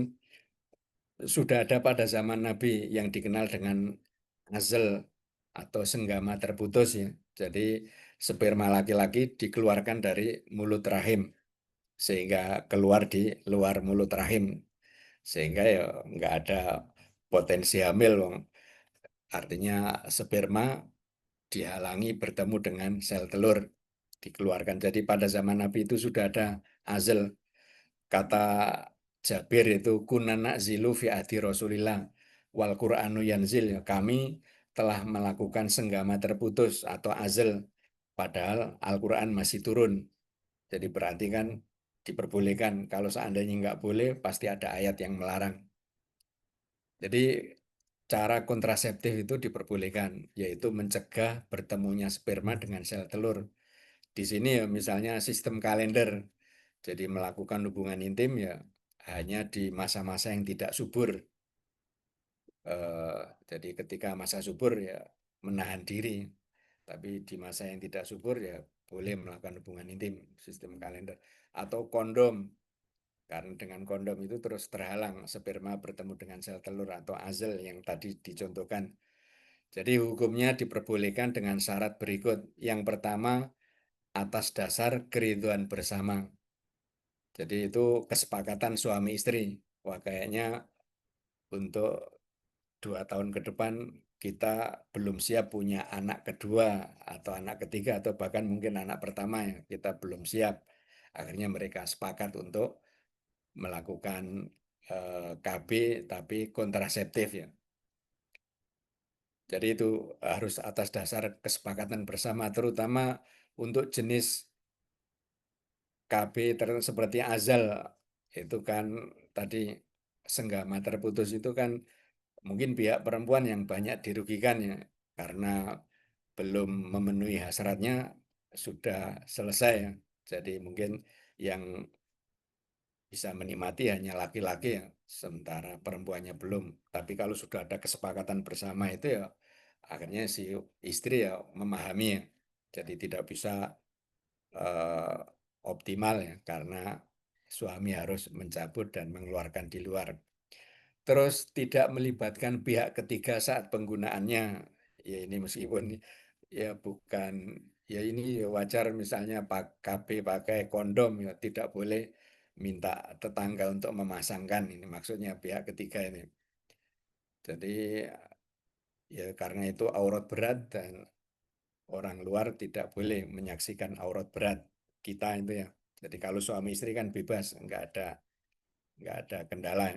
sudah ada pada zaman Nabi yang dikenal dengan azl atau senggama terputus ya. Jadi sperma laki-laki dikeluarkan dari mulut rahim sehingga keluar di luar mulut rahim, sehingga ya nggak ada potensi hamil, Wong. Artinya sperma dihalangi bertemu dengan sel telur dikeluarkan. Jadi pada zaman Nabi itu sudah ada azl. Kata Jabir itu kunana zilu fi ahdi Rasulillah wal Qur'anu yanzil. Kami telah melakukan senggama terputus atau azl padahal Al-Qur'an masih turun. Jadi berarti kan diperbolehkan. Kalau seandainya nggak boleh pasti ada ayat yang melarang. Jadi cara kontraseptif itu diperbolehkan, yaitu mencegah bertemunya sperma dengan sel telur. Di sini ya misalnya sistem kalender. Jadi melakukan hubungan intim ya hanya di masa-masa yang tidak subur. Jadi ketika masa subur ya menahan diri. Tapi di masa yang tidak subur ya boleh melakukan hubungan intim, sistem kalender. Atau kondom. Karena dengan kondom itu terus terhalang sperma bertemu dengan sel telur atau azl yang tadi dicontohkan. Jadi hukumnya diperbolehkan dengan syarat berikut. Yang pertama, atas dasar keriduan bersama. Jadi itu kesepakatan suami istri. Wah kayaknya untuk 2 tahun ke depan kita belum siap punya anak kedua atau anak ketiga atau bahkan mungkin anak pertama ya. Kita belum siap. Akhirnya mereka sepakat untuk melakukan KB tapi kontraseptif ya. Jadi itu harus atas dasar kesepakatan bersama, terutama untuk jenis KB seperti azal itu kan tadi senggama terputus itu kan mungkin pihak perempuan yang banyak dirugikan ya karena belum memenuhi hasratnya sudah selesai ya. Jadi mungkin yang bisa menikmati hanya laki-laki ya, sementara perempuannya belum. Tapi kalau sudah ada kesepakatan bersama itu ya, akhirnya si istri ya memahami ya. Jadi tidak bisa optimal ya, karena suami harus mencabut dan mengeluarkan di luar. Terus tidak melibatkan pihak ketiga saat penggunaannya. Ya ini meskipun ya bukan, ya ini wajar misalnya KB pakai kondom ya tidak boleh minta tetangga untuk memasangkan, ini maksudnya pihak ketiga ini. Jadi ya karena itu aurat berat dan orang luar tidak boleh menyaksikan aurat berat kita itu ya. Jadi kalau suami istri kan bebas, nggak ada kendala.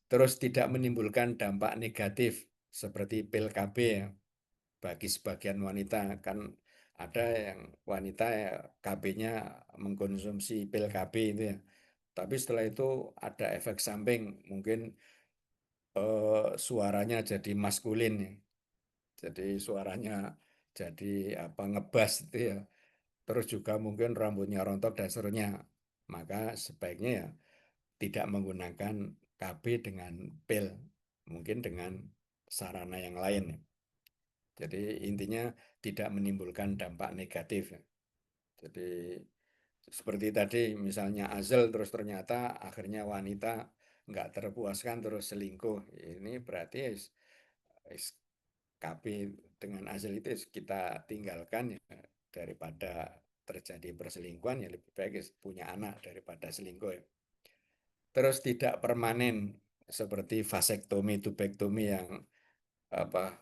Terus tidak menimbulkan dampak negatif seperti pil KB ya. Bagi sebagian wanita kan ada yang wanita ya, KB-nya mengkonsumsi pil KB itu ya. Tapi setelah itu ada efek samping, mungkin suaranya jadi maskulin ya. Jadi suaranya jadi apa ngebas itu ya. Terus juga mungkin rambutnya rontok dan seterusnya. Maka sebaiknya ya tidak menggunakan KB dengan pil, mungkin dengan sarana yang lain ya. Jadi intinya tidak menimbulkan dampak negatif. Jadi seperti tadi misalnya azal terus ternyata akhirnya wanita nggak terpuaskan terus selingkuh. Ini berarti KB dengan azal itu kita tinggalkan ya, daripada terjadi perselingkuhan ya lebih baik punya anak daripada selingkuh ya. Terus tidak permanen seperti vasektomi, tubektomi yang apa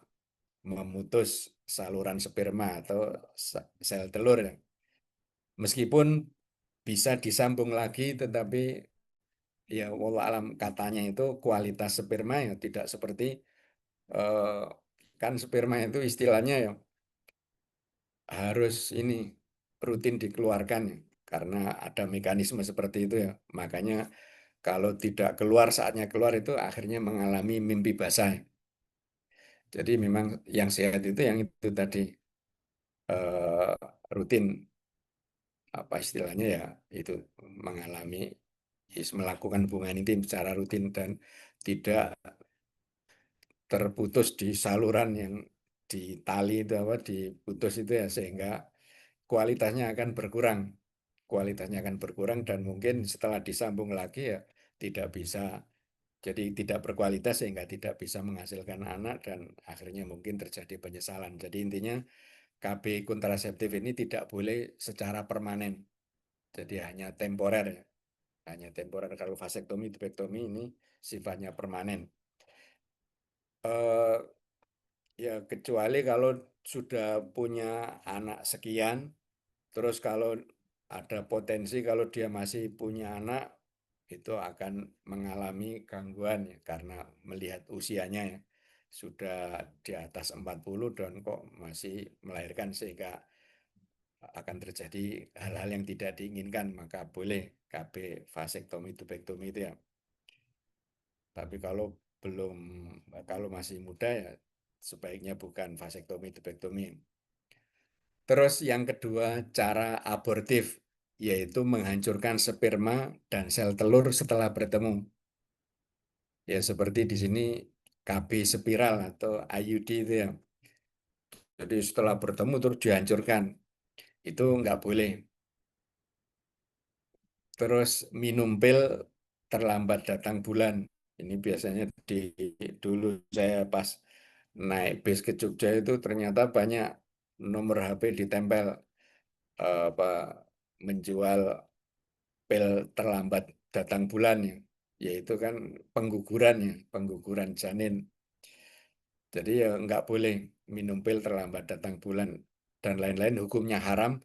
memutus saluran sperma atau sel telur ya. Meskipun bisa disambung lagi tetapi ya wallah alam katanya itu kualitas sperma ya tidak seperti kan sperma itu istilahnya ya harus ini rutin dikeluarkan ya, karena ada mekanisme seperti itu ya. Makanya kalau tidak keluar saatnya keluar itu akhirnya mengalami mimpi basah. Jadi memang yang sehat itu yang itu tadi rutin apa istilahnya ya itu mengalami melakukan hubungan intim secara rutin dan tidak terputus di saluran yang di tali itu apa diputus itu ya sehingga kualitasnya akan berkurang. Kualitasnya akan berkurang dan mungkin setelah disambung lagi ya tidak bisa jadi tidak berkualitas sehingga tidak bisa menghasilkan anak dan akhirnya mungkin terjadi penyesalan. Jadi intinya KB kontraseptif ini tidak boleh secara permanen. Jadi hanya temporer ya. Hanya temporer. Kalau vasektomi, tubektomi ini sifatnya permanen. Ya kecuali kalau sudah punya anak sekian, terus kalau ada potensi kalau dia masih punya anak itu akan mengalami gangguan ya, karena melihat usianya ya sudah di atas 40 dan kok masih melahirkan sehingga akan terjadi hal-hal yang tidak diinginkan, maka boleh KB vasektomi tubektomi itu ya. Tapi kalau masih muda ya sebaiknya bukan vasektomi tubektomi. Terus yang kedua cara abortif yaitu menghancurkan sperma dan sel telur setelah bertemu. Ya seperti di sini KB spiral atau IUD itu ya. Jadi setelah bertemu terus dihancurkan. Itu nggak boleh. Terus minum pil terlambat datang bulan. Ini biasanya dulu saya pas naik bis ke Jogja itu ternyata banyak nomor HP ditempel apa menjual pil terlambat datang bulan ya, yaitu kan pengguguran janin. Jadi ya nggak boleh minum pil terlambat datang bulan dan lain-lain hukumnya haram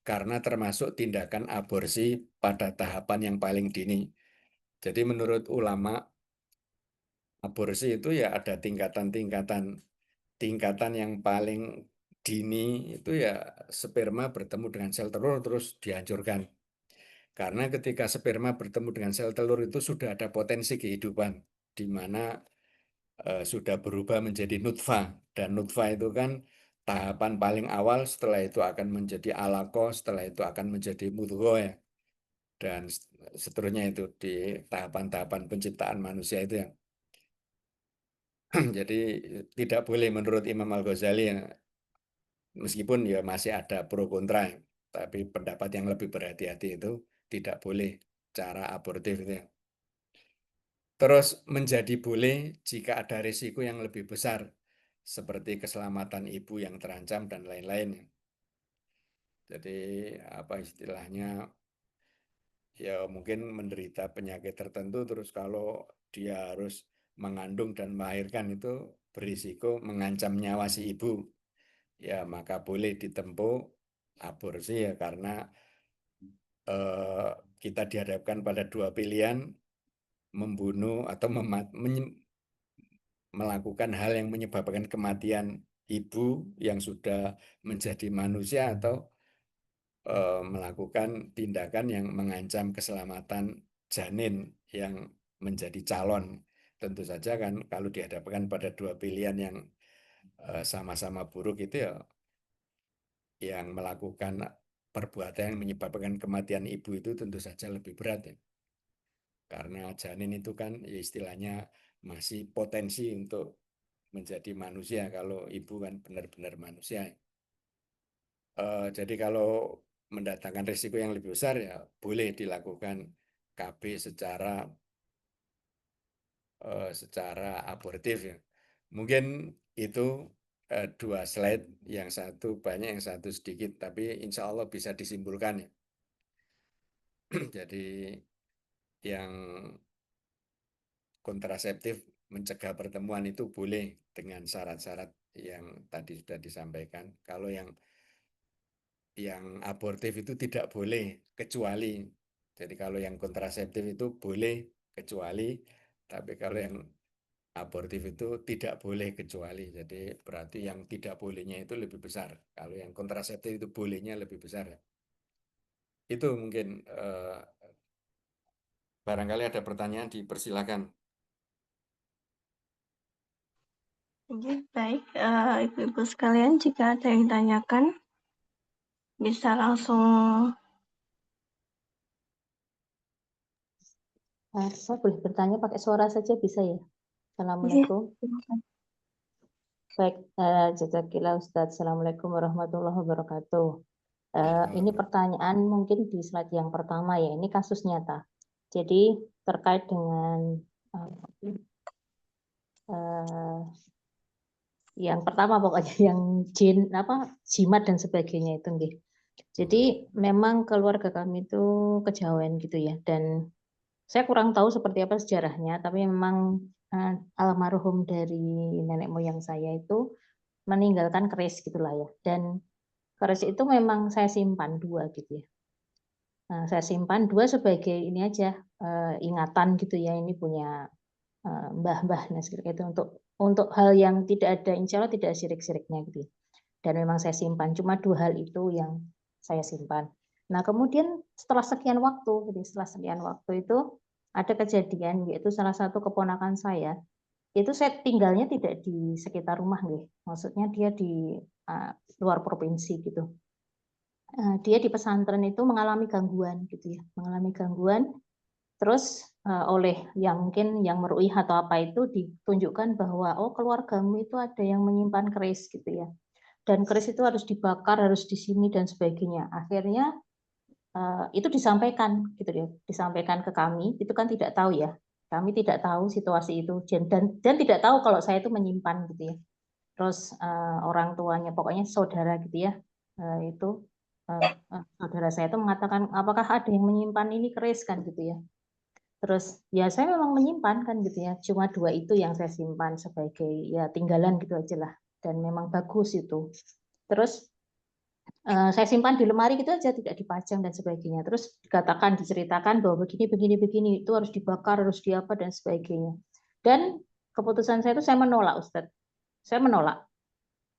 karena termasuk tindakan aborsi pada tahapan yang paling dini. Jadi menurut ulama aborsi itu ya ada tingkatan yang paling dini itu ya sperma bertemu dengan sel telur terus dihancurkan. Karena ketika sperma bertemu dengan sel telur itu sudah ada potensi kehidupan di mana sudah berubah menjadi nutfah dan nutfah itu kan tahapan paling awal, setelah itu akan menjadi alaqah, setelah itu akan menjadi mudghah ya. Dan seterusnya itu di tahapan-tahapan penciptaan manusia itu yang jadi tidak boleh menurut Imam Al-Ghazali ya, meskipun ya masih ada pro kontra, tapi pendapat yang lebih berhati-hati itu tidak boleh cara abortif itu ya. Terus menjadi boleh jika ada risiko yang lebih besar seperti keselamatan ibu yang terancam dan lain-lain. Jadi apa istilahnya ya mungkin menderita penyakit tertentu terus kalau dia harus mengandung dan melahirkan itu berisiko mengancam nyawa si ibu. Ya maka boleh ditempuh aborsi ya karena kita dihadapkan pada dua pilihan membunuh atau melakukan hal yang menyebabkan kematian ibu yang sudah menjadi manusia atau melakukan tindakan yang mengancam keselamatan janin yang menjadi calon. Tentu saja kan kalau dihadapkan pada dua pilihan yang sama-sama buruk itu ya yang melakukan perbuatan yang menyebabkan kematian ibu itu tentu saja lebih berat ya. Karena janin itu kan ya istilahnya masih potensi untuk menjadi manusia kalau ibu kan benar-benar manusia. Jadi kalau mendatangkan risiko yang lebih besar ya boleh dilakukan KB secara abortif ya. Mungkin itu dua slide, yang satu banyak, yang satu sedikit, tapi insya Allah bisa disimpulkan ya. Jadi yang kontraseptif mencegah pertemuan itu boleh dengan syarat-syarat yang tadi sudah disampaikan. Kalau yang abortif itu tidak boleh kecuali. Jadi kalau yang kontraseptif itu boleh kecuali, tapi kalau yang abortif itu tidak boleh kecuali. Jadi berarti yang tidak bolehnya itu lebih besar. Kalau yang kontraseptif itu bolehnya lebih besar. Itu mungkin barangkali ada pertanyaan dipersilakan. Oke, baik. Ibu-ibu sekalian, jika ada yang ditanyakan, bisa langsung. Saya boleh bertanya pakai suara saja bisa ya? Iya, Assalamualaikum. silakan. Baik, jazakillah Ustadz. Assalamualaikum warahmatullahi wabarakatuh. Ini pertanyaan mungkin di slide yang pertama ya, ini kasus nyata. Jadi terkait dengan yang pertama pokoknya yang jin jimat dan sebagainya itu nggih. Jadi memang keluarga kami itu kejawen gitu ya, dan saya kurang tahu seperti apa sejarahnya, tapi memang almarhum dari nenek moyang saya itu meninggalkan keris gitulah ya, dan keris itu memang saya simpan 2 gitu ya. Nah, saya simpan 2 sebagai ini aja ingatan gitu ya, ini punya mbah-mbah nah seperti itu untuk hal yang tidak ada, insya Allah tidak syirik-syiriknya gitu ya. Dan memang saya simpan cuma 2 hal itu yang saya simpan. Nah kemudian setelah sekian waktu itu ada kejadian, yaitu salah satu keponakan saya itu saya tinggalnya tidak di sekitar rumah nih, maksudnya dia di luar provinsi gitu. Dia di pesantren itu mengalami gangguan gitu ya, mengalami gangguan. Terus oleh yang mungkin yang meruih atau apa itu ditunjukkan bahwa oh keluargamu itu ada yang menyimpan keris gitu ya. Dan keris itu harus dibakar, harus di sini dan sebagainya. Akhirnya itu disampaikan gitu ya, disampaikan ke kami. Itu kan tidak tahu ya. Kami tidak tahu situasi itu dan tidak tahu kalau saya itu menyimpan gitu ya. Terus orang tuanya pokoknya saudara gitu ya. Itu saudara saya itu mengatakan apakah ada yang menyimpan ini keris kan gitu ya. Terus ya saya memang menyimpan kan gitu ya. Cuma 2 itu yang saya simpan sebagai ya tinggalan gitu aja lah. Dan memang bagus itu. Terus saya simpan di lemari gitu aja, tidak dipajang dan sebagainya. Terus dikatakan, diceritakan bahwa begini itu harus dibakar, harus diapa dan sebagainya. Dan keputusan saya itu saya menolak, Ustadz. Saya menolak.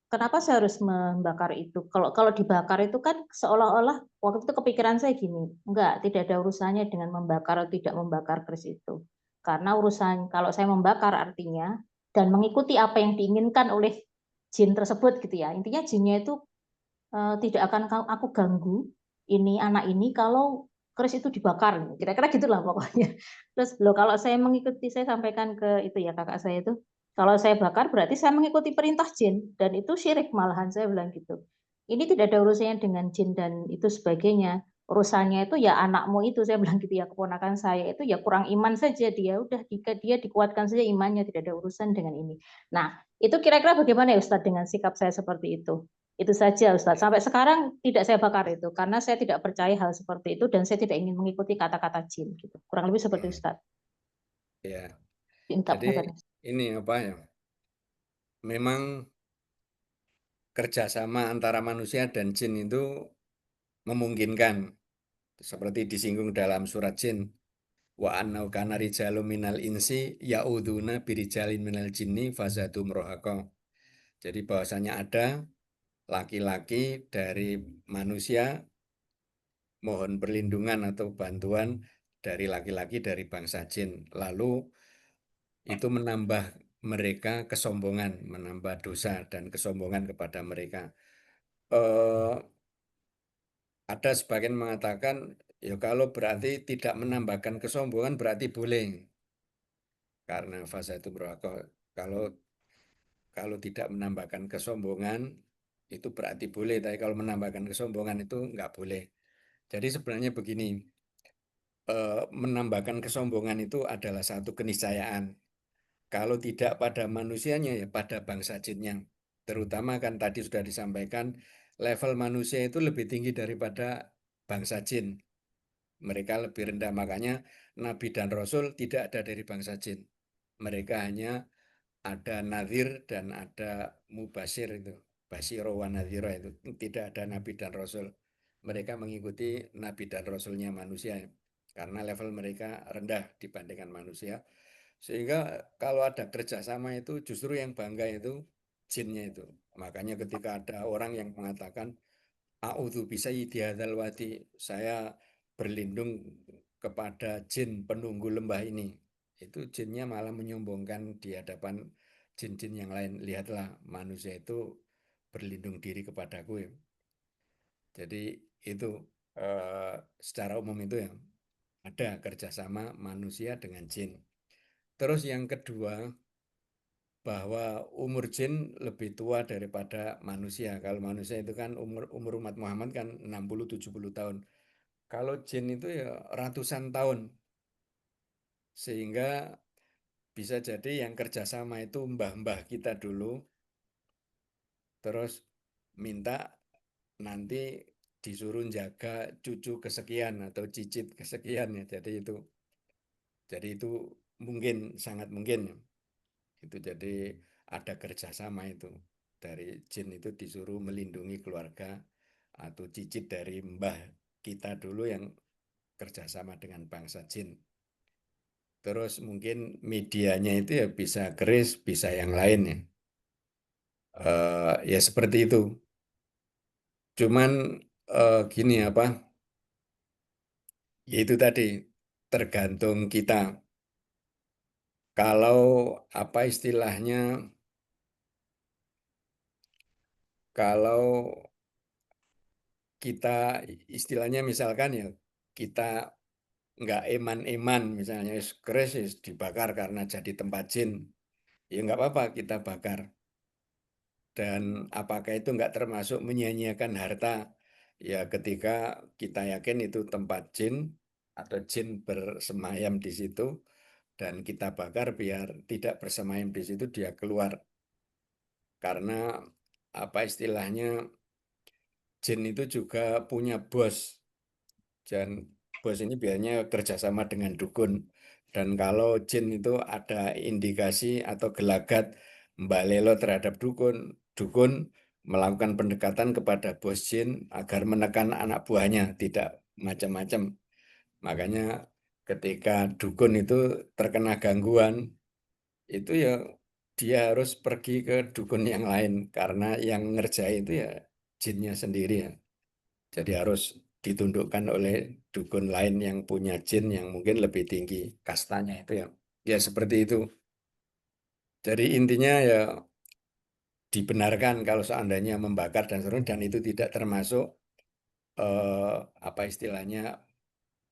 Kenapa saya harus membakar itu? Kalau dibakar itu kan seolah-olah waktu itu kepikiran saya gini, enggak, tidak ada urusannya dengan membakar atau tidak membakar keris itu. Karena urusan kalau saya membakar artinya dan mengikuti apa yang diinginkan oleh jin tersebut gitu ya. Intinya jinnya itu tidak akan aku ganggu ini anak ini kalau keris itu dibakar, kira-kira gitulah pokoknya. Terus loh kalau saya mengikuti, saya sampaikan ke itu ya kakak saya itu, kalau saya bakar berarti saya mengikuti perintah jin dan itu syirik malahan, saya bilang gitu. Ini tidak ada urusannya dengan jin dan itu sebagainya. Urusannya itu ya anakmu itu, saya bilang gitu ya, keponakan saya itu ya kurang iman saja, dia udah dia dikuatkan saja imannya, tidak ada urusan dengan ini. Nah itu kira-kira bagaimana ya Ustadz dengan sikap saya seperti itu? Itu saja Ustadz. Sampai sekarang tidak saya bakar itu karena saya tidak percaya hal seperti itu dan saya tidak ingin mengikuti kata-kata jin gitu. Kurang lebih seperti Ustadz. Ya, Minta jadi pendapatnya. ini apa ya? Memang kerjasama antara manusia dan jin itu memungkinkan, seperti disinggung dalam surat jin. Wa annau kana rijalun minal insi ya'uduna birijalin minal jinni fazadum rohaqa. Jadi bahwasanya ada laki-laki dari manusia mohon perlindungan atau bantuan dari laki-laki dari bangsa jin. Lalu itu menambah mereka kesombongan, menambah dosa dan kesombongan kepada mereka. Ada sebagian mengatakan, ya kalau berarti tidak menambahkan kesombongan berarti boleh. Karena fasa itu berlaku. Kalau tidak menambahkan kesombongan itu berarti boleh, tapi kalau menambahkan kesombongan itu nggak boleh. Jadi sebenarnya begini, menambahkan kesombongan itu adalah satu keniscayaan. Kalau tidak pada manusianya, ya pada bangsa jinnya. Terutama kan tadi sudah disampaikan, level manusia itu lebih tinggi daripada bangsa jin. Mereka lebih rendah, makanya Nabi dan Rasul tidak ada dari bangsa jin. Mereka hanya ada Nadhir dan ada Mubasir itu. Basiro wa Nadhiro itu. Tidak ada Nabi dan Rasul. Mereka mengikuti Nabi dan Rasulnya manusia. Karena level mereka rendah dibandingkan manusia. Sehingga kalau ada kerjasama itu justru yang bangga itu jinnya itu. Makanya ketika ada orang yang mengatakan A'udzu bisayyidi hadzal wadi, saya berlindung kepada jin penunggu lembah ini. Itu jinnya malah menyombongkan di hadapan jin-jin yang lain. Lihatlah manusia itu berlindung diri kepadaku. Jadi itu secara umum itu yang ada kerjasama manusia dengan jin. Terus yang kedua, bahwa umur jin lebih tua daripada manusia. Kalau manusia itu kan umur umat Muhammad kan 60-70 tahun. Kalau jin itu ya ratusan tahun. Sehingga bisa jadi yang kerjasama itu mbah-mbah kita dulu, terus minta nanti disuruh jaga cucu kesekian atau cicit kesekian ya. Jadi itu mungkin, sangat mungkin. Itu jadi ada kerjasama itu. Dari jin itu disuruh melindungi keluarga atau cicit dari mbah kita dulu yang kerjasama dengan bangsa jin. Terus mungkin medianya itu ya bisa keris, bisa yang lain ya. Ya seperti itu. Cuman gini apa? Ya itu tadi tergantung kita. Kalau apa istilahnya? Kalau kita istilahnya misalkan ya kita nggak eman-eman misalnya keris dibakar karena jadi tempat jin, ya nggak apa-apa kita bakar. Dan apakah itu nggak termasuk menyia-nyiakan harta? Ya ketika kita yakin itu tempat jin atau jin bersemayam di situ dan kita bakar biar tidak bersemayam di situ, dia keluar. Karena apa istilahnya, jin itu juga punya bos. Dan bos ini biasanya kerjasama dengan dukun. Dan kalau jin itu ada indikasi atau gelagat mbalelo terhadap dukun, dukun melakukan pendekatan kepada bos jin agar menekan anak buahnya, tidak macam-macam. Makanya ketika dukun itu terkena gangguan, itu ya dia harus pergi ke dukun yang lain karena yang ngerjain itu ya jinnya sendiri ya. Jadi harus ditundukkan oleh dukun lain yang punya jin yang mungkin lebih tinggi kastanya itu ya. Ya seperti itu. Jadi intinya ya dibenarkan kalau seandainya membakar dan seterusnya, dan itu tidak termasuk apa istilahnya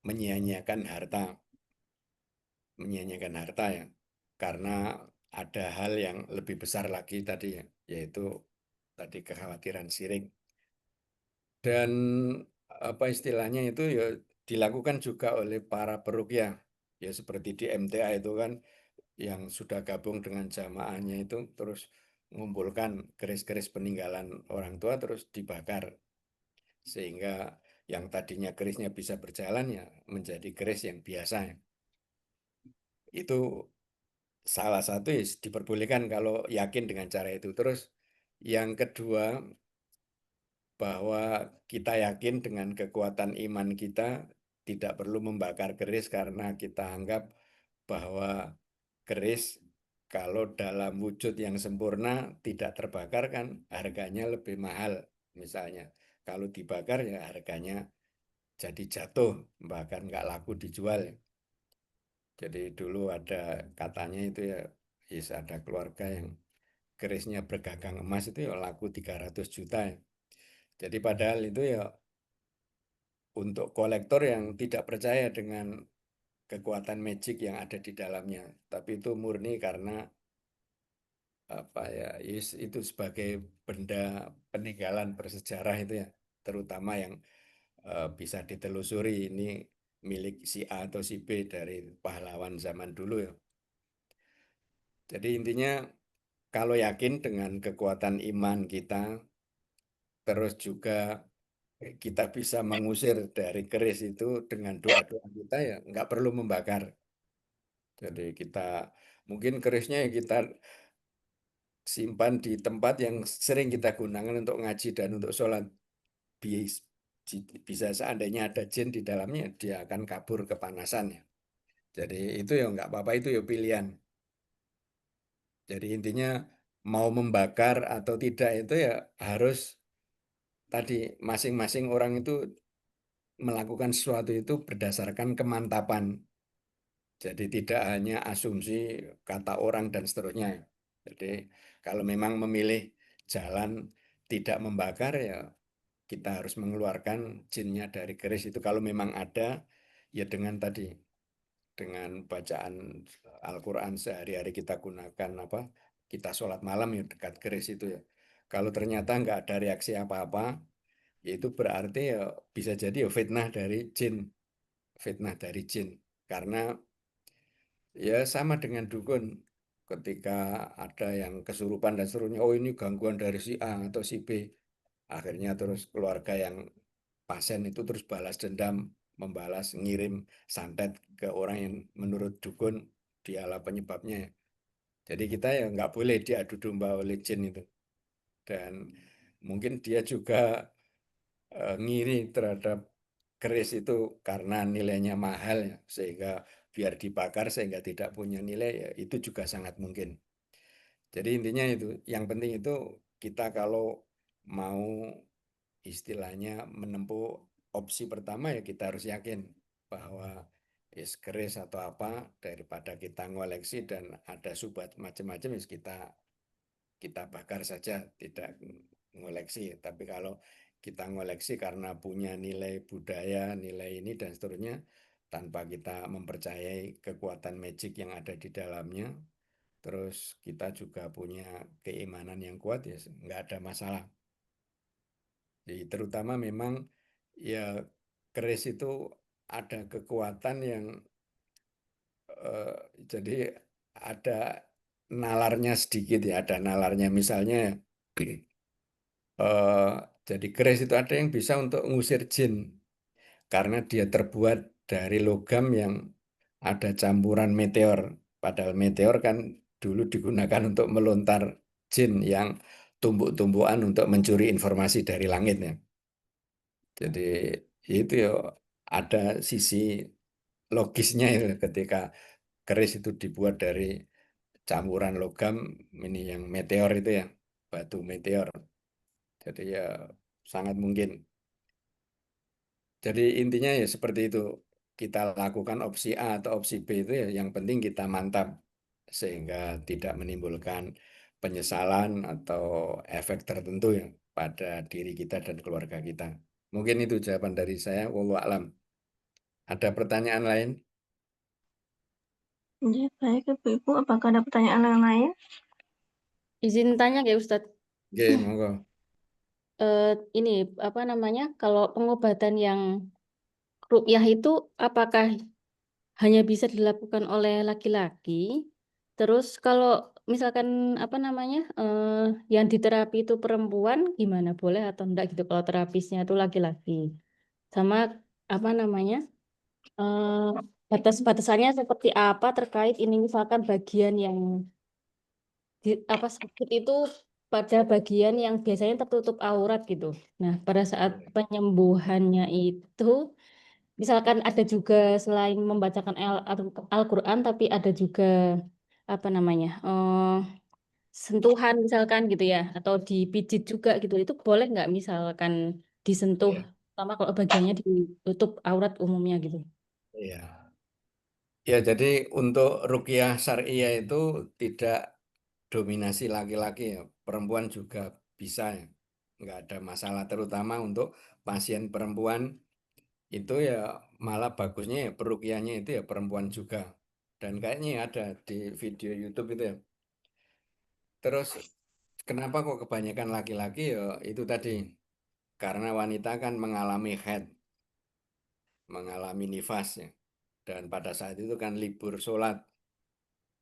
menyia-nyiakan harta. Menyia-nyiakan harta ya. Karena ada hal yang lebih besar lagi tadi ya, yaitu tadi kekhawatiran syirik. Dan apa istilahnya itu ya dilakukan juga oleh para peruqyah. Ya seperti di MTA itu kan yang sudah gabung dengan jamaahnya itu terus mengumpulkan keris-keris peninggalan orang tua terus dibakar. Sehingga yang tadinya kerisnya bisa berjalan ya menjadi keris yang biasa. Itu salah satu ya diperbolehkan kalau yakin dengan cara itu. Terus yang kedua, bahwa kita yakin dengan kekuatan iman kita tidak perlu membakar keris karena kita anggap bahwa keris kalau dalam wujud yang sempurna tidak terbakar kan harganya lebih mahal. Misalnya kalau dibakar ya harganya jadi jatuh, bahkan nggak laku dijual. Jadi dulu ada katanya itu ya, ada keluarga yang kerisnya bergagang emas itu ya laku 300 juta ya. Jadi padahal itu ya untuk kolektor yang tidak percaya dengan kekuatan magic yang ada di dalamnya, tapi itu murni karena apa ya, itu sebagai benda peninggalan bersejarah itu ya, terutama yang bisa ditelusuri ini milik si A atau si B dari pahlawan zaman dulu ya. Jadi intinya kalau yakin dengan kekuatan iman kita, terus juga kita bisa mengusir dari keris itu dengan doa-doa kita ya nggak perlu membakar. Jadi kita mungkin kerisnya ya kita simpan di tempat yang sering kita gunakan untuk ngaji dan untuk sholat. Bisa seandainya ada jin di dalamnya dia akan kabur kepanasan ya. Jadi itu ya nggak apa-apa, itu ya pilihan. Jadi intinya mau membakar atau tidak itu ya harus tadi masing-masing orang itu melakukan sesuatu itu berdasarkan kemantapan. Jadi tidak hanya asumsi kata orang dan seterusnya. Jadi kalau memang memilih jalan tidak membakar ya kita harus mengeluarkan jinnya dari keris itu kalau memang ada, ya dengan tadi, dengan bacaan Al-Quran sehari-hari kita gunakan kita sholat malam ya dekat keris itu ya. Kalau ternyata nggak ada reaksi apa-apa, ya itu berarti ya bisa jadi ya fitnah dari jin. Karena ya sama dengan dukun. Ketika ada yang kesurupan dan seterusnya, oh ini gangguan dari si A atau si B. Akhirnya terus keluarga yang pasien itu terus balas dendam, ngirim santet ke orang yang menurut dukun dialah penyebabnya. Jadi kita ya nggak boleh diadu domba oleh jin itu. Dan mungkin dia juga ngiri terhadap keris itu karena nilainya mahal ya, sehingga biar dibakar sehingga tidak punya nilai ya itu juga sangat mungkin. Jadi intinya itu, yang penting itu kita kalau mau istilahnya menempuh opsi pertama ya kita harus yakin bahwa keris atau apa daripada kita ngoleksi dan ada subhat macam-macam kita bakar saja, tidak ngoleksi. Tapi kalau kita ngoleksi karena punya nilai budaya, nilai ini dan seterusnya, tanpa kita mempercayai kekuatan magic yang ada di dalamnya, terus kita juga punya keimanan yang kuat, ya nggak ada masalah. Jadi terutama memang ya keris itu ada kekuatan yang jadi ada nalarnya sedikit ya, ada nalarnya misalnya jadi keris itu ada yang bisa untuk ngusir jin karena dia terbuat dari logam yang ada campuran meteor. Padahal meteor kan dulu digunakan untuk melontar jin yang tumbuk-tumbukan untuk mencuri informasi dari langit ya. Jadi itu ya ada sisi logisnya itu ketika keris itu dibuat dari campuran logam ini yang meteor itu ya, batu meteor. Jadi ya sangat mungkin. Jadi intinya ya seperti itu. Kita lakukan opsi A atau opsi B itu ya yang penting kita mantap sehingga tidak menimbulkan penyesalan atau efek tertentu ya pada diri kita dan keluarga kita. Mungkin itu jawaban dari saya. Wallahu a'lam. Ada pertanyaan lain? Ya, baik Ibu. Apakah ada pertanyaan yang lain? Izin tanya ya Ustadz. Oke, monggo. Ini apa namanya? Kalau pengobatan yang ruqyah itu apakah hanya bisa dilakukan oleh laki-laki? Terus kalau misalkan apa namanya? Yang diterapi itu perempuan gimana? Boleh atau enggak gitu kalau terapisnya itu laki-laki? Sama apa namanya? Batas-batasannya seperti apa terkait ini misalkan bagian yang sakit itu pada bagian yang biasanya tertutup aurat gitu. Nah, pada saat penyembuhannya itu, misalkan ada juga selain membacakan Al-Quran, tapi ada juga apa namanya, sentuhan misalkan gitu ya, atau dipijit juga gitu. Itu boleh nggak misalkan disentuh, Iya. sama kalau bagiannya ditutup aurat umumnya gitu. Iya. Ya, jadi untuk ruqyah syariah itu tidak dominasi laki-laki ya, perempuan juga bisa ya, nggak ada masalah. Terutama untuk pasien perempuan itu ya malah bagusnya ya peruqyahnya itu ya perempuan juga. Dan kayaknya ada di video YouTube itu ya. Terus kenapa kok kebanyakan laki-laki ya itu tadi, karena wanita kan mengalami haid, mengalami nifas ya. Dan pada saat itu kan libur sholat.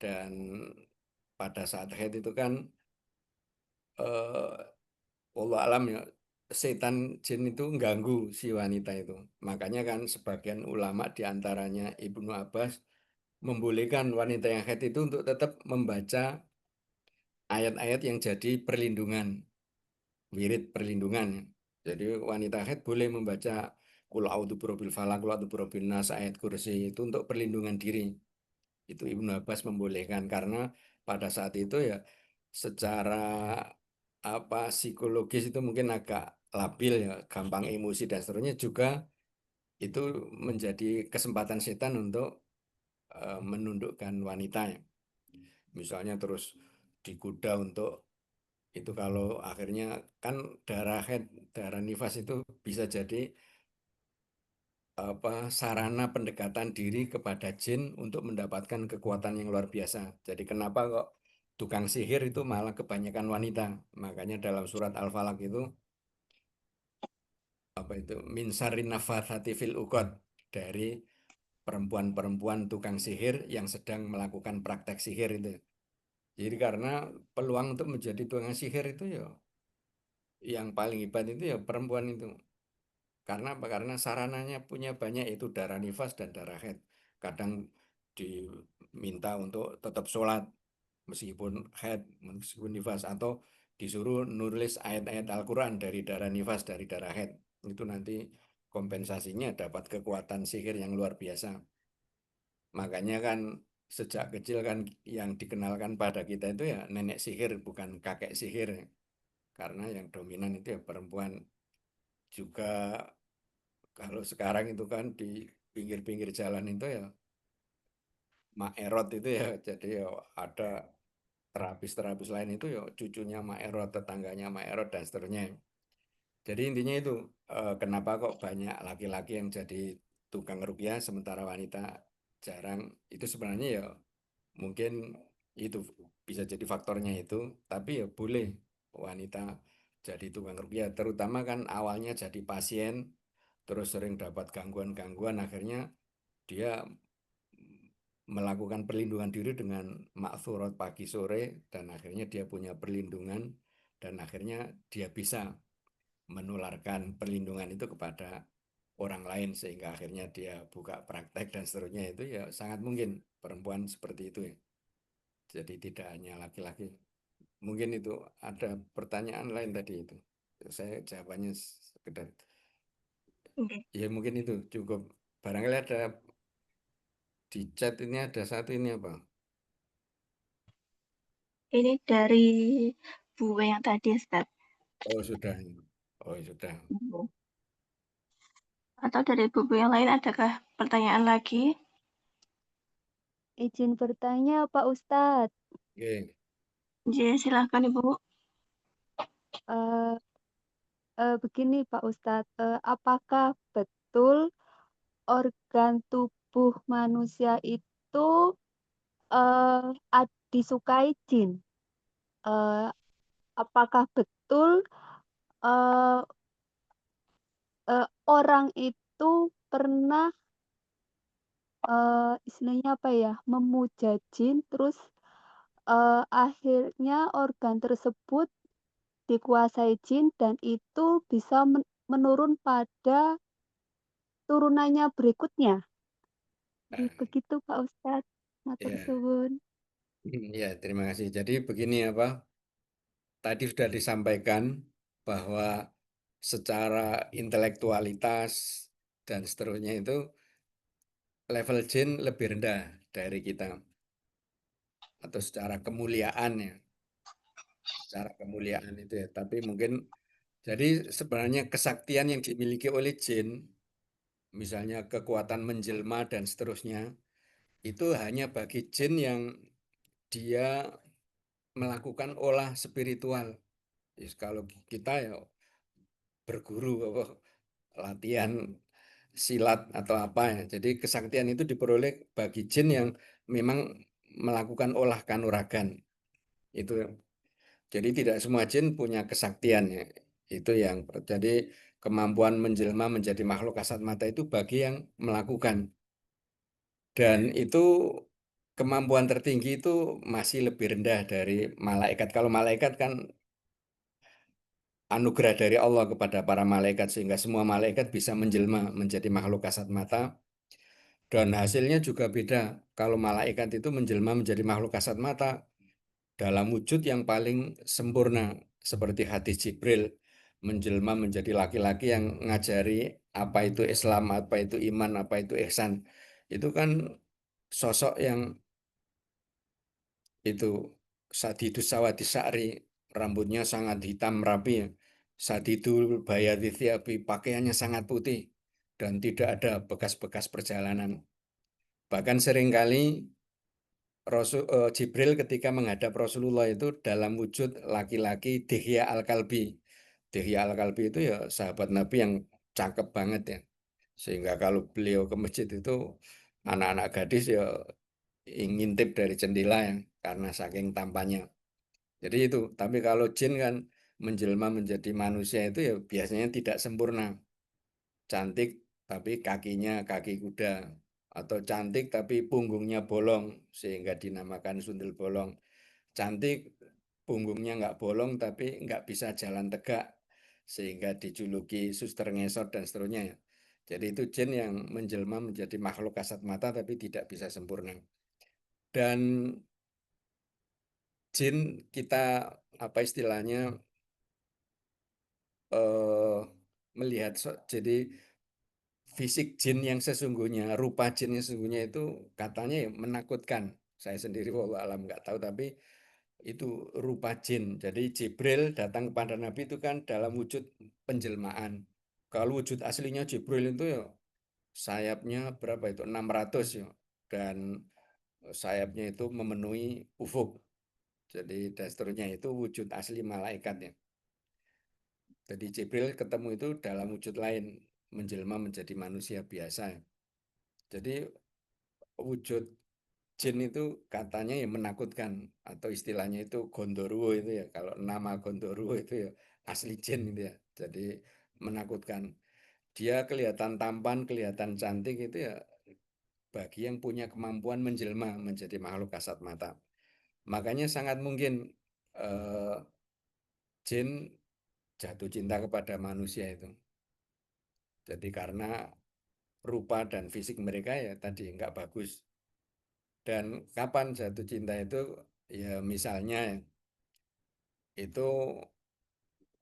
Dan pada saat haid itu kan eh, Allah alam ya setan jin itu ganggu si wanita itu. Makanya kan sebagian ulama diantaranya Ibnu Abbas membolehkan wanita yang haid itu untuk tetap membaca ayat-ayat yang jadi perlindungan, wirid perlindungan. Jadi wanita haid boleh membaca Qul a'udzu birabbil falaq, Qul a'udzu birabbin nas, ayat kursi itu untuk perlindungan diri. Itu Ibnu Abbas membolehkan karena pada saat itu ya secara psikologis itu mungkin agak labil ya, gampang emosi dan seterusnya juga itu menjadi kesempatan setan untuk menundukkan wanita ya. Misalnya terus digoda untuk Itu kalau akhirnya kan darah haid, darah nifas itu bisa jadi sarana pendekatan diri kepada jin untuk mendapatkan kekuatan yang luar biasa. Jadi kenapa kok tukang sihir itu malah kebanyakan wanita? Makanya dalam surat Al-Falaq itu min syarri naffatsati fil uqad, dari perempuan-perempuan tukang sihir yang sedang melakukan praktek sihir itu. Jadi karena peluang untuk menjadi tukang sihir itu ya yang paling hebat itu ya perempuan itu. Karena apa? Karena sarananya punya banyak, itu darah nifas dan darah haid. Kadang diminta untuk tetap sholat meskipun haid, meskipun nifas, atau disuruh nulis ayat-ayat Al-Quran dari darah nifas, dari darah haid. Itu nanti kompensasinya dapat kekuatan sihir yang luar biasa. Makanya kan sejak kecil kan yang dikenalkan pada kita itu ya nenek sihir, bukan kakek sihir. Karena yang dominan itu ya perempuan. Juga kalau sekarang itu kan di pinggir-pinggir jalan itu ya Mak Erot itu ya, jadi ya ada terapis-terapis lain itu ya cucunya Mak Erot, tetangganya Mak Erot dan seterusnya. Jadi intinya itu kenapa kok banyak laki-laki yang jadi tukang ruqyah sementara wanita jarang, itu sebenarnya ya mungkin itu bisa jadi faktornya itu, tapi ya boleh wanita jadi tukang ruqyah, terutama kan awalnya jadi pasien terus sering dapat gangguan-gangguan, akhirnya dia melakukan perlindungan diri dengan maksurat pagi sore, dan akhirnya dia punya perlindungan, dan akhirnya dia bisa menularkan perlindungan itu kepada orang lain, sehingga akhirnya dia buka praktek dan seterusnya. Itu ya sangat mungkin perempuan seperti itu ya. Jadi tidak hanya laki-laki. Mungkin itu ada pertanyaan lain tadi itu. Saya jawabannya sekedar ya mungkin itu cukup. Barangkali ada di chat ini ada satu ini apa? Ini dari Bu yang tadi, Ustaz. Oh sudah. Oh sudah. Atau dari Bu yang lain adakah pertanyaan lagi? Izin bertanya Pak Ustadz. Oke. Ya, silakan Ibu. Begini Pak Ustadz, apakah betul organ tubuh manusia itu disukai jin? Apakah betul orang itu pernah istilahnya apa ya, memuja jin, terus akhirnya organ tersebut dikuasai jin dan itu bisa menurun pada turunannya berikutnya. Begitu Pak Ustadz. Matur Ya. suwun. Ya, terima kasih. Jadi begini apa? Tadi sudah disampaikan bahwa secara intelektualitas dan seterusnya itu level jin lebih rendah dari kita, atau secara kemuliaan ya. Secara kemuliaan itu ya. Tapi mungkin jadi sebenarnya kesaktian yang dimiliki oleh jin, misalnya kekuatan menjelma dan seterusnya, itu hanya bagi jin yang dia melakukan olah spiritual. Kalau kita ya berguru apa, latihan silat atau apa ya. Jadi kesaktian itu diperoleh bagi jin yang memang melakukan olah kanuragan. Itu jadi tidak semua jin punya kesaktian ya. Itu yang jadi kemampuan menjelma menjadi makhluk kasat mata itu bagi yang melakukan. Dan itu kemampuan tertinggi itu masih lebih rendah dari malaikat. Kalau malaikat kan anugerah dari Allah kepada para malaikat, sehingga semua malaikat bisa menjelma menjadi makhluk kasat mata, dan hasilnya juga beda. Kalau malaikat itu menjelma menjadi makhluk kasat mata dalam wujud yang paling sempurna, seperti hadis Jibril menjelma menjadi laki-laki yang ngajari apa itu Islam, apa itu iman, apa itu ihsan. Itu kan sosok yang itu Sadidus Sawadis Sa'ri, rambutnya sangat hitam rapi, Sadidul Bayadhi Thiabi, pakaiannya sangat putih dan tidak ada bekas-bekas perjalanan. Bahkan seringkali Jibril ketika menghadap Rasulullah itu dalam wujud laki-laki Dihya Al-Kalbi. Dihya Al-Kalbi itu ya sahabat Nabi yang cakep banget ya. Sehingga kalau beliau ke masjid itu anak-anak gadis ya ngintip dari jendela ya karena saking tampannya. Jadi itu, tapi kalau jin kan menjelma menjadi manusia itu ya biasanya tidak sempurna. Cantik tapi kakinya kaki kuda, atau cantik tapi punggungnya bolong sehingga dinamakan sundel bolong. Cantik punggungnya nggak bolong tapi nggak bisa jalan tegak sehingga dijuluki suster ngesot dan seterusnya ya. Jadi itu jin yang menjelma menjadi makhluk kasat mata tapi tidak bisa sempurna. Dan jin kita apa istilahnya melihat jadi fisik jin yang sesungguhnya, rupa jin yang sesungguhnya itu katanya ya menakutkan. Saya sendiri wallah alam nggak tahu, tapi itu rupa jin. Jadi Jibril datang kepada Nabi itu kan dalam wujud penjelmaan. Kalau wujud aslinya Jibril itu ya sayapnya berapa itu 600 ya, dan sayapnya itu memenuhi ufuk. Jadi dan seterusnya itu wujud asli malaikatnya. Jadi Jibril ketemu itu dalam wujud lain, menjelma menjadi manusia biasa. Jadi wujud jin itu katanya ya menakutkan, atau istilahnya itu gondoruo itu ya. Kalau nama gondoruo itu ya asli jin itu ya. Jadi menakutkan. Dia kelihatan tampan, kelihatan cantik itu ya bagi yang punya kemampuan menjelma menjadi makhluk kasat mata. Makanya sangat mungkin eh, jin jatuh cinta kepada manusia itu. Jadi karena rupa dan fisik mereka ya tadi nggak bagus. Dan kapan jatuh cinta itu? Ya misalnya itu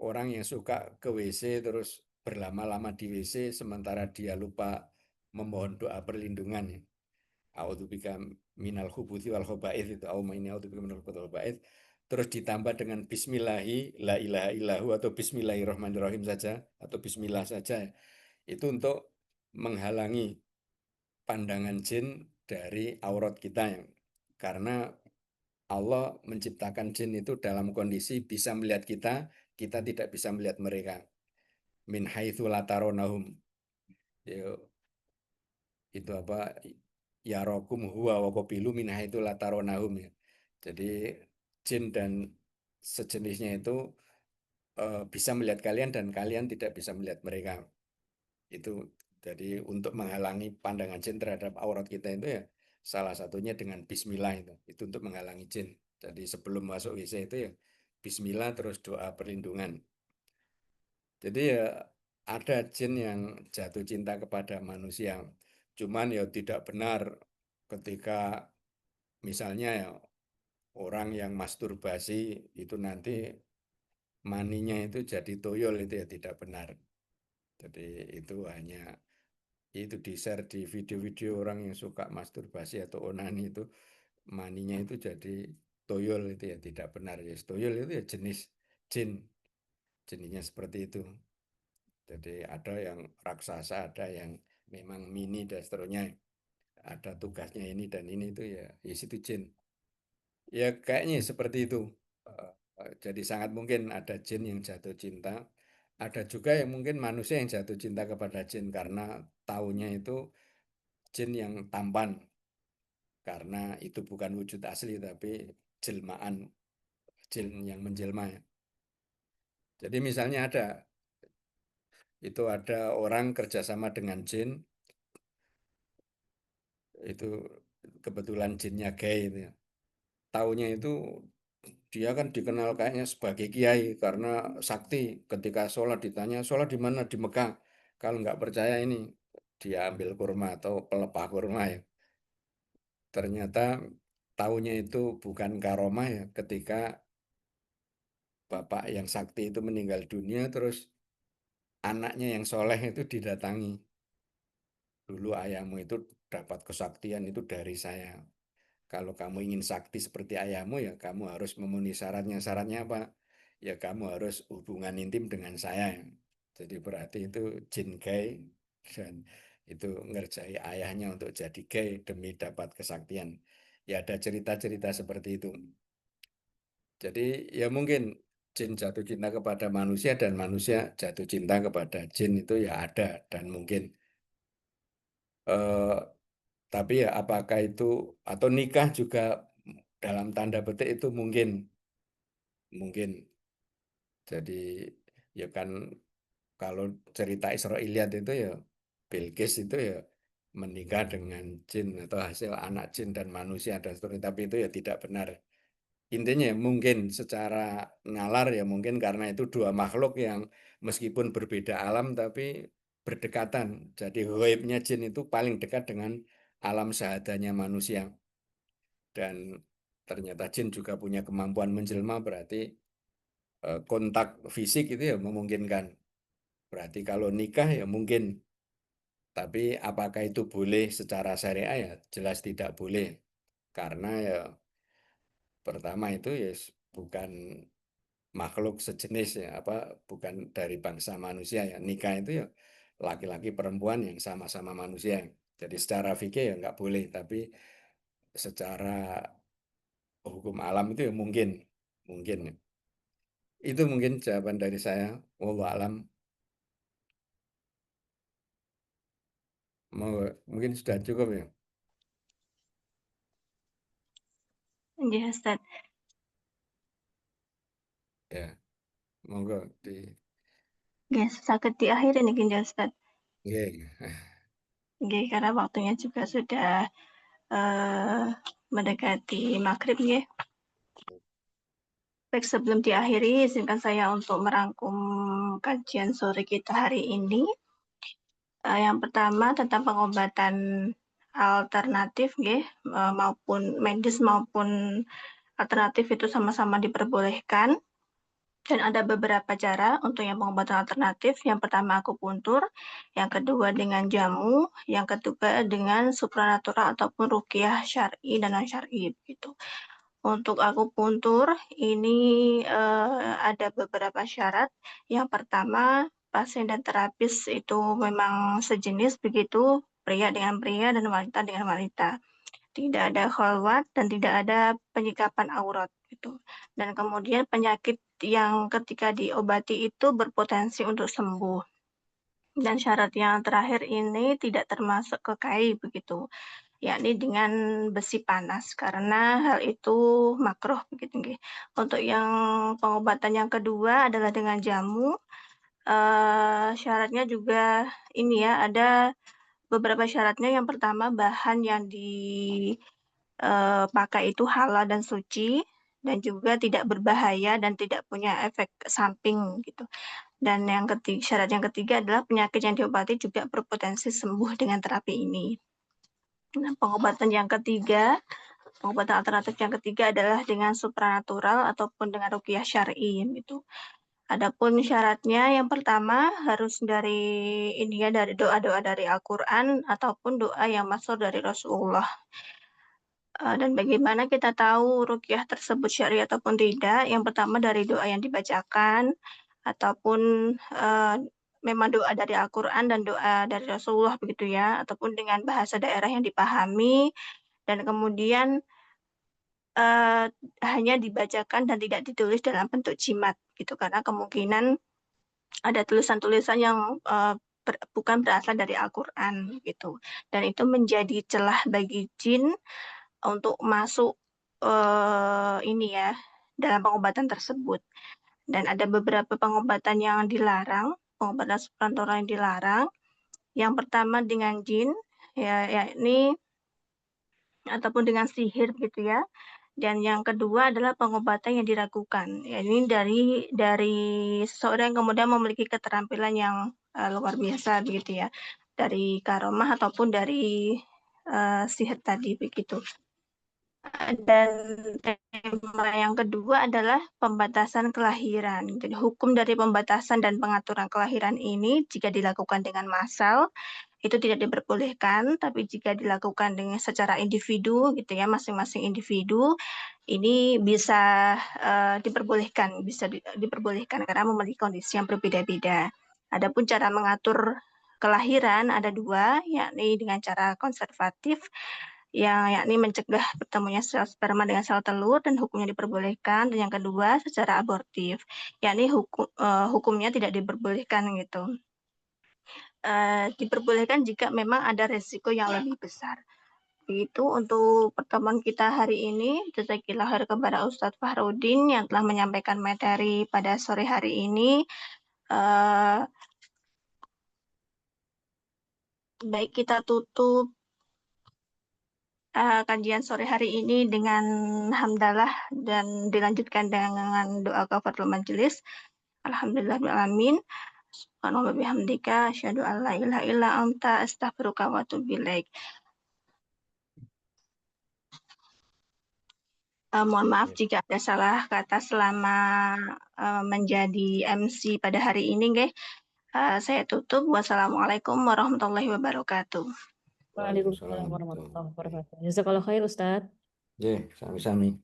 orang yang suka ke WC terus berlama-lama di WC sementara dia lupa memohon doa perlindungan ya. A'udzubika minal khubuthi wal khaba'ith itu ini a'udzubika minal khubuthi wal khaba'ith, terus ditambah dengan bismillahi la ilaha illahu atau bismillahirrahmanirrahim saja atau bismillah saja, itu untuk menghalangi pandangan jin dari aurat kita yang karena Allah menciptakan jin itu dalam kondisi bisa melihat kita, kita tidak bisa melihat mereka. Min haitsu la taronahum. Itu apa? Ya rokum huwa wa qabilu min haitsu la taronahum ya. Jadi jin dan sejenisnya itu bisa melihat kalian dan kalian tidak bisa melihat mereka. Itu jadi untuk menghalangi pandangan jin terhadap aurat kita itu ya salah satunya dengan bismillah itu untuk menghalangi jin. Jadi sebelum masuk WC itu ya bismillah terus doa perlindungan. Jadi ya ada jin yang jatuh cinta kepada manusia. Cuman ya tidak benar ketika misalnya ya orang yang masturbasi itu nanti maninya itu jadi toyol, itu ya tidak benar. Jadi itu hanya itu di-share di video-video orang yang suka masturbasi atau onani itu maninya itu jadi toyol, itu ya tidak benar. Ya toyol itu ya jenis jin, jenisnya seperti itu. Jadi ada yang raksasa, ada yang memang mini dan seterusnya. Ada tugasnya ini dan ini itu ya itu jin. Ya kayaknya seperti itu. Jadi sangat mungkin ada jin yang jatuh cinta. Ada juga yang mungkin manusia yang jatuh cinta kepada jin karena taunya itu jin yang tampan. Karena itu bukan wujud asli tapi jelmaan jin yang menjelma. Jadi misalnya ada orang kerjasama dengan jin, itu kebetulan jinnya gay itu ya. Taunya itu dia kan dikenal kayaknya sebagai kiai karena sakti. Ketika sholat ditanya sholat di mana, di Mekah. Kalau nggak percaya ini dia ambil kurma atau pelepah kurma ya. Ternyata taunya itu bukan karomah ya, ketika bapak yang sakti itu meninggal dunia terus anaknya yang soleh itu didatangi. Dulu ayahmu itu dapat kesaktian itu dari saya. Kalau kamu ingin sakti seperti ayahmu ya kamu harus memenuhi syaratnya. Syaratnya apa? Ya kamu harus hubungan intim dengan saya. Jadi berarti itu jin gay dan itu ngerjai ayahnya untuk jadi gay demi dapat kesaktian. ya ada cerita-cerita seperti itu. Jadi ya mungkin jin jatuh cinta kepada manusia dan manusia jatuh cinta kepada jin itu ya ada dan mungkin. Eh, tapi ya apakah itu atau nikah juga dalam tanda petik itu mungkin. Jadi ya kan kalau cerita Israiliyat itu ya Bilqis itu ya menikah dengan jin atau hasil anak jin dan manusia dan seterusnya, tapi itu ya tidak benar. Intinya ya mungkin secara nalar ya mungkin karena itu dua makhluk yang meskipun berbeda alam tapi berdekatan. Jadi ghaibnya jin itu paling dekat dengan alam sahadanya manusia. Dan ternyata jin juga punya kemampuan menjelma, berarti kontak fisik itu ya memungkinkan. Berarti kalau nikah ya mungkin. Tapi apakah itu boleh secara syariah ya jelas tidak boleh. Karena ya pertama itu ya bukan makhluk sejenis ya apa bukan dari bangsa manusia ya. Nikah itu ya laki-laki perempuan yang sama-sama manusia. Jadi secara fikih ya nggak boleh, tapi secara hukum alam itu ya mungkin. Itu mungkin jawaban dari saya. Wallahu alam. Mungkin sudah cukup ya. Nggih, Ustaz. Ya, monggo di. Nggih, saged diakhiri niki nggih, Ustaz. Nggih. Nggih, karena waktunya juga sudah mendekati maghrib nggih. Baik, sebelum diakhiri, izinkan saya untuk merangkum kajian sore kita hari ini. Yang pertama tentang pengobatan alternatif nggih, maupun medis maupun alternatif itu sama-sama diperbolehkan. Dan ada beberapa cara untuk yang pengobatan alternatif. Yang pertama akupuntur, yang kedua dengan jamu, yang ketiga dengan supranatural ataupun ruqyah syar'i dan non syar'i gitu. Untuk akupuntur ini ada beberapa syarat. Yang pertama, pasien dan terapis itu memang sejenis begitu, pria dengan pria dan wanita dengan wanita. Tidak ada khalwat dan tidak ada penyikapan aurat gitu. Dan kemudian penyakit yang ketika diobati itu berpotensi untuk sembuh. Dan syarat yang terakhir ini tidak termasuk kekai begitu, yakni dengan besi panas karena hal itu makruh begitu nggih. Untuk yang pengobatan yang kedua adalah dengan jamu. Syaratnya juga ini ya, ada beberapa syaratnya. Yang pertama bahan yang dipakai itu halal dan suci dan juga tidak berbahaya dan tidak punya efek samping gitu. Dan syarat yang ketiga adalah penyakit yang diobati juga berpotensi sembuh dengan terapi ini. Nah, pengobatan alternatif yang ketiga adalah dengan supranatural ataupun dengan ruqyah syar'i gitu. Adapun syaratnya yang pertama harus dari dari doa-doa dari Al-Qur'an ataupun doa yang masyhur dari Rasulullah. Dan bagaimana kita tahu ruqyah tersebut syar'i ataupun tidak? Yang pertama dari doa yang dibacakan ataupun memang doa dari Al-Qur'an dan doa dari Rasulullah begitu ya, ataupun dengan bahasa daerah yang dipahami dan kemudian hanya dibacakan dan tidak ditulis dalam bentuk jimat gitu, karena kemungkinan ada tulisan-tulisan yang bukan berasal dari Al-Qur'an gitu. Dan itu menjadi celah bagi jin untuk masuk dalam pengobatan tersebut. Dan ada beberapa pengobatan yang dilarang, pengobatan supranatural yang dilarang. Yang pertama dengan jin, yakni ataupun dengan sihir gitu ya. Dan yang kedua adalah pengobatan yang diragukan. Ya, ini dari seseorang yang kemudian memiliki keterampilan yang luar biasa begitu ya. Dari karomah ataupun dari sihir tadi begitu. Dan tema yang kedua adalah pembatasan kelahiran. Jadi hukum dari pembatasan dan pengaturan kelahiran ini jika dilakukan dengan massal itu tidak diperbolehkan, tapi jika dilakukan dengan secara individu gitu ya, masing-masing individu ini bisa diperbolehkan karena memiliki kondisi yang berbeda-beda. Adapun cara mengatur kelahiran ada dua, yakni dengan cara konservatif yang yakni mencegah bertemunya sel sperma dengan sel telur dan hukumnya diperbolehkan. Dan yang kedua secara abortif, yakni hukumnya tidak diperbolehkan gitu. Diperbolehkan jika memang ada resiko yang lebih besar. Itu untuk pertemuan kita hari ini. Jazakillah khair kepada Ustadz Fahrudin yang telah menyampaikan materi pada sore hari ini. Baik, kita tutup kajian sore hari ini dengan hamdalah dan dilanjutkan dengan doa kafaratul majelis. Alhamdulillahirrahmanirrahim. Subhanallah bihamdika asyhadu an la ilaha illa anta astaghfiruka wa atubu ilaik. Mohon maaf jika ada salah kata selama menjadi MC pada hari ini, nggih. Saya tutup. Wassalamualaikum warahmatullahi wabarakatuh. Waalaikumsalam warahmatullahi wabarakatuh. Jazakallah khair Ustadz. Sami-sami.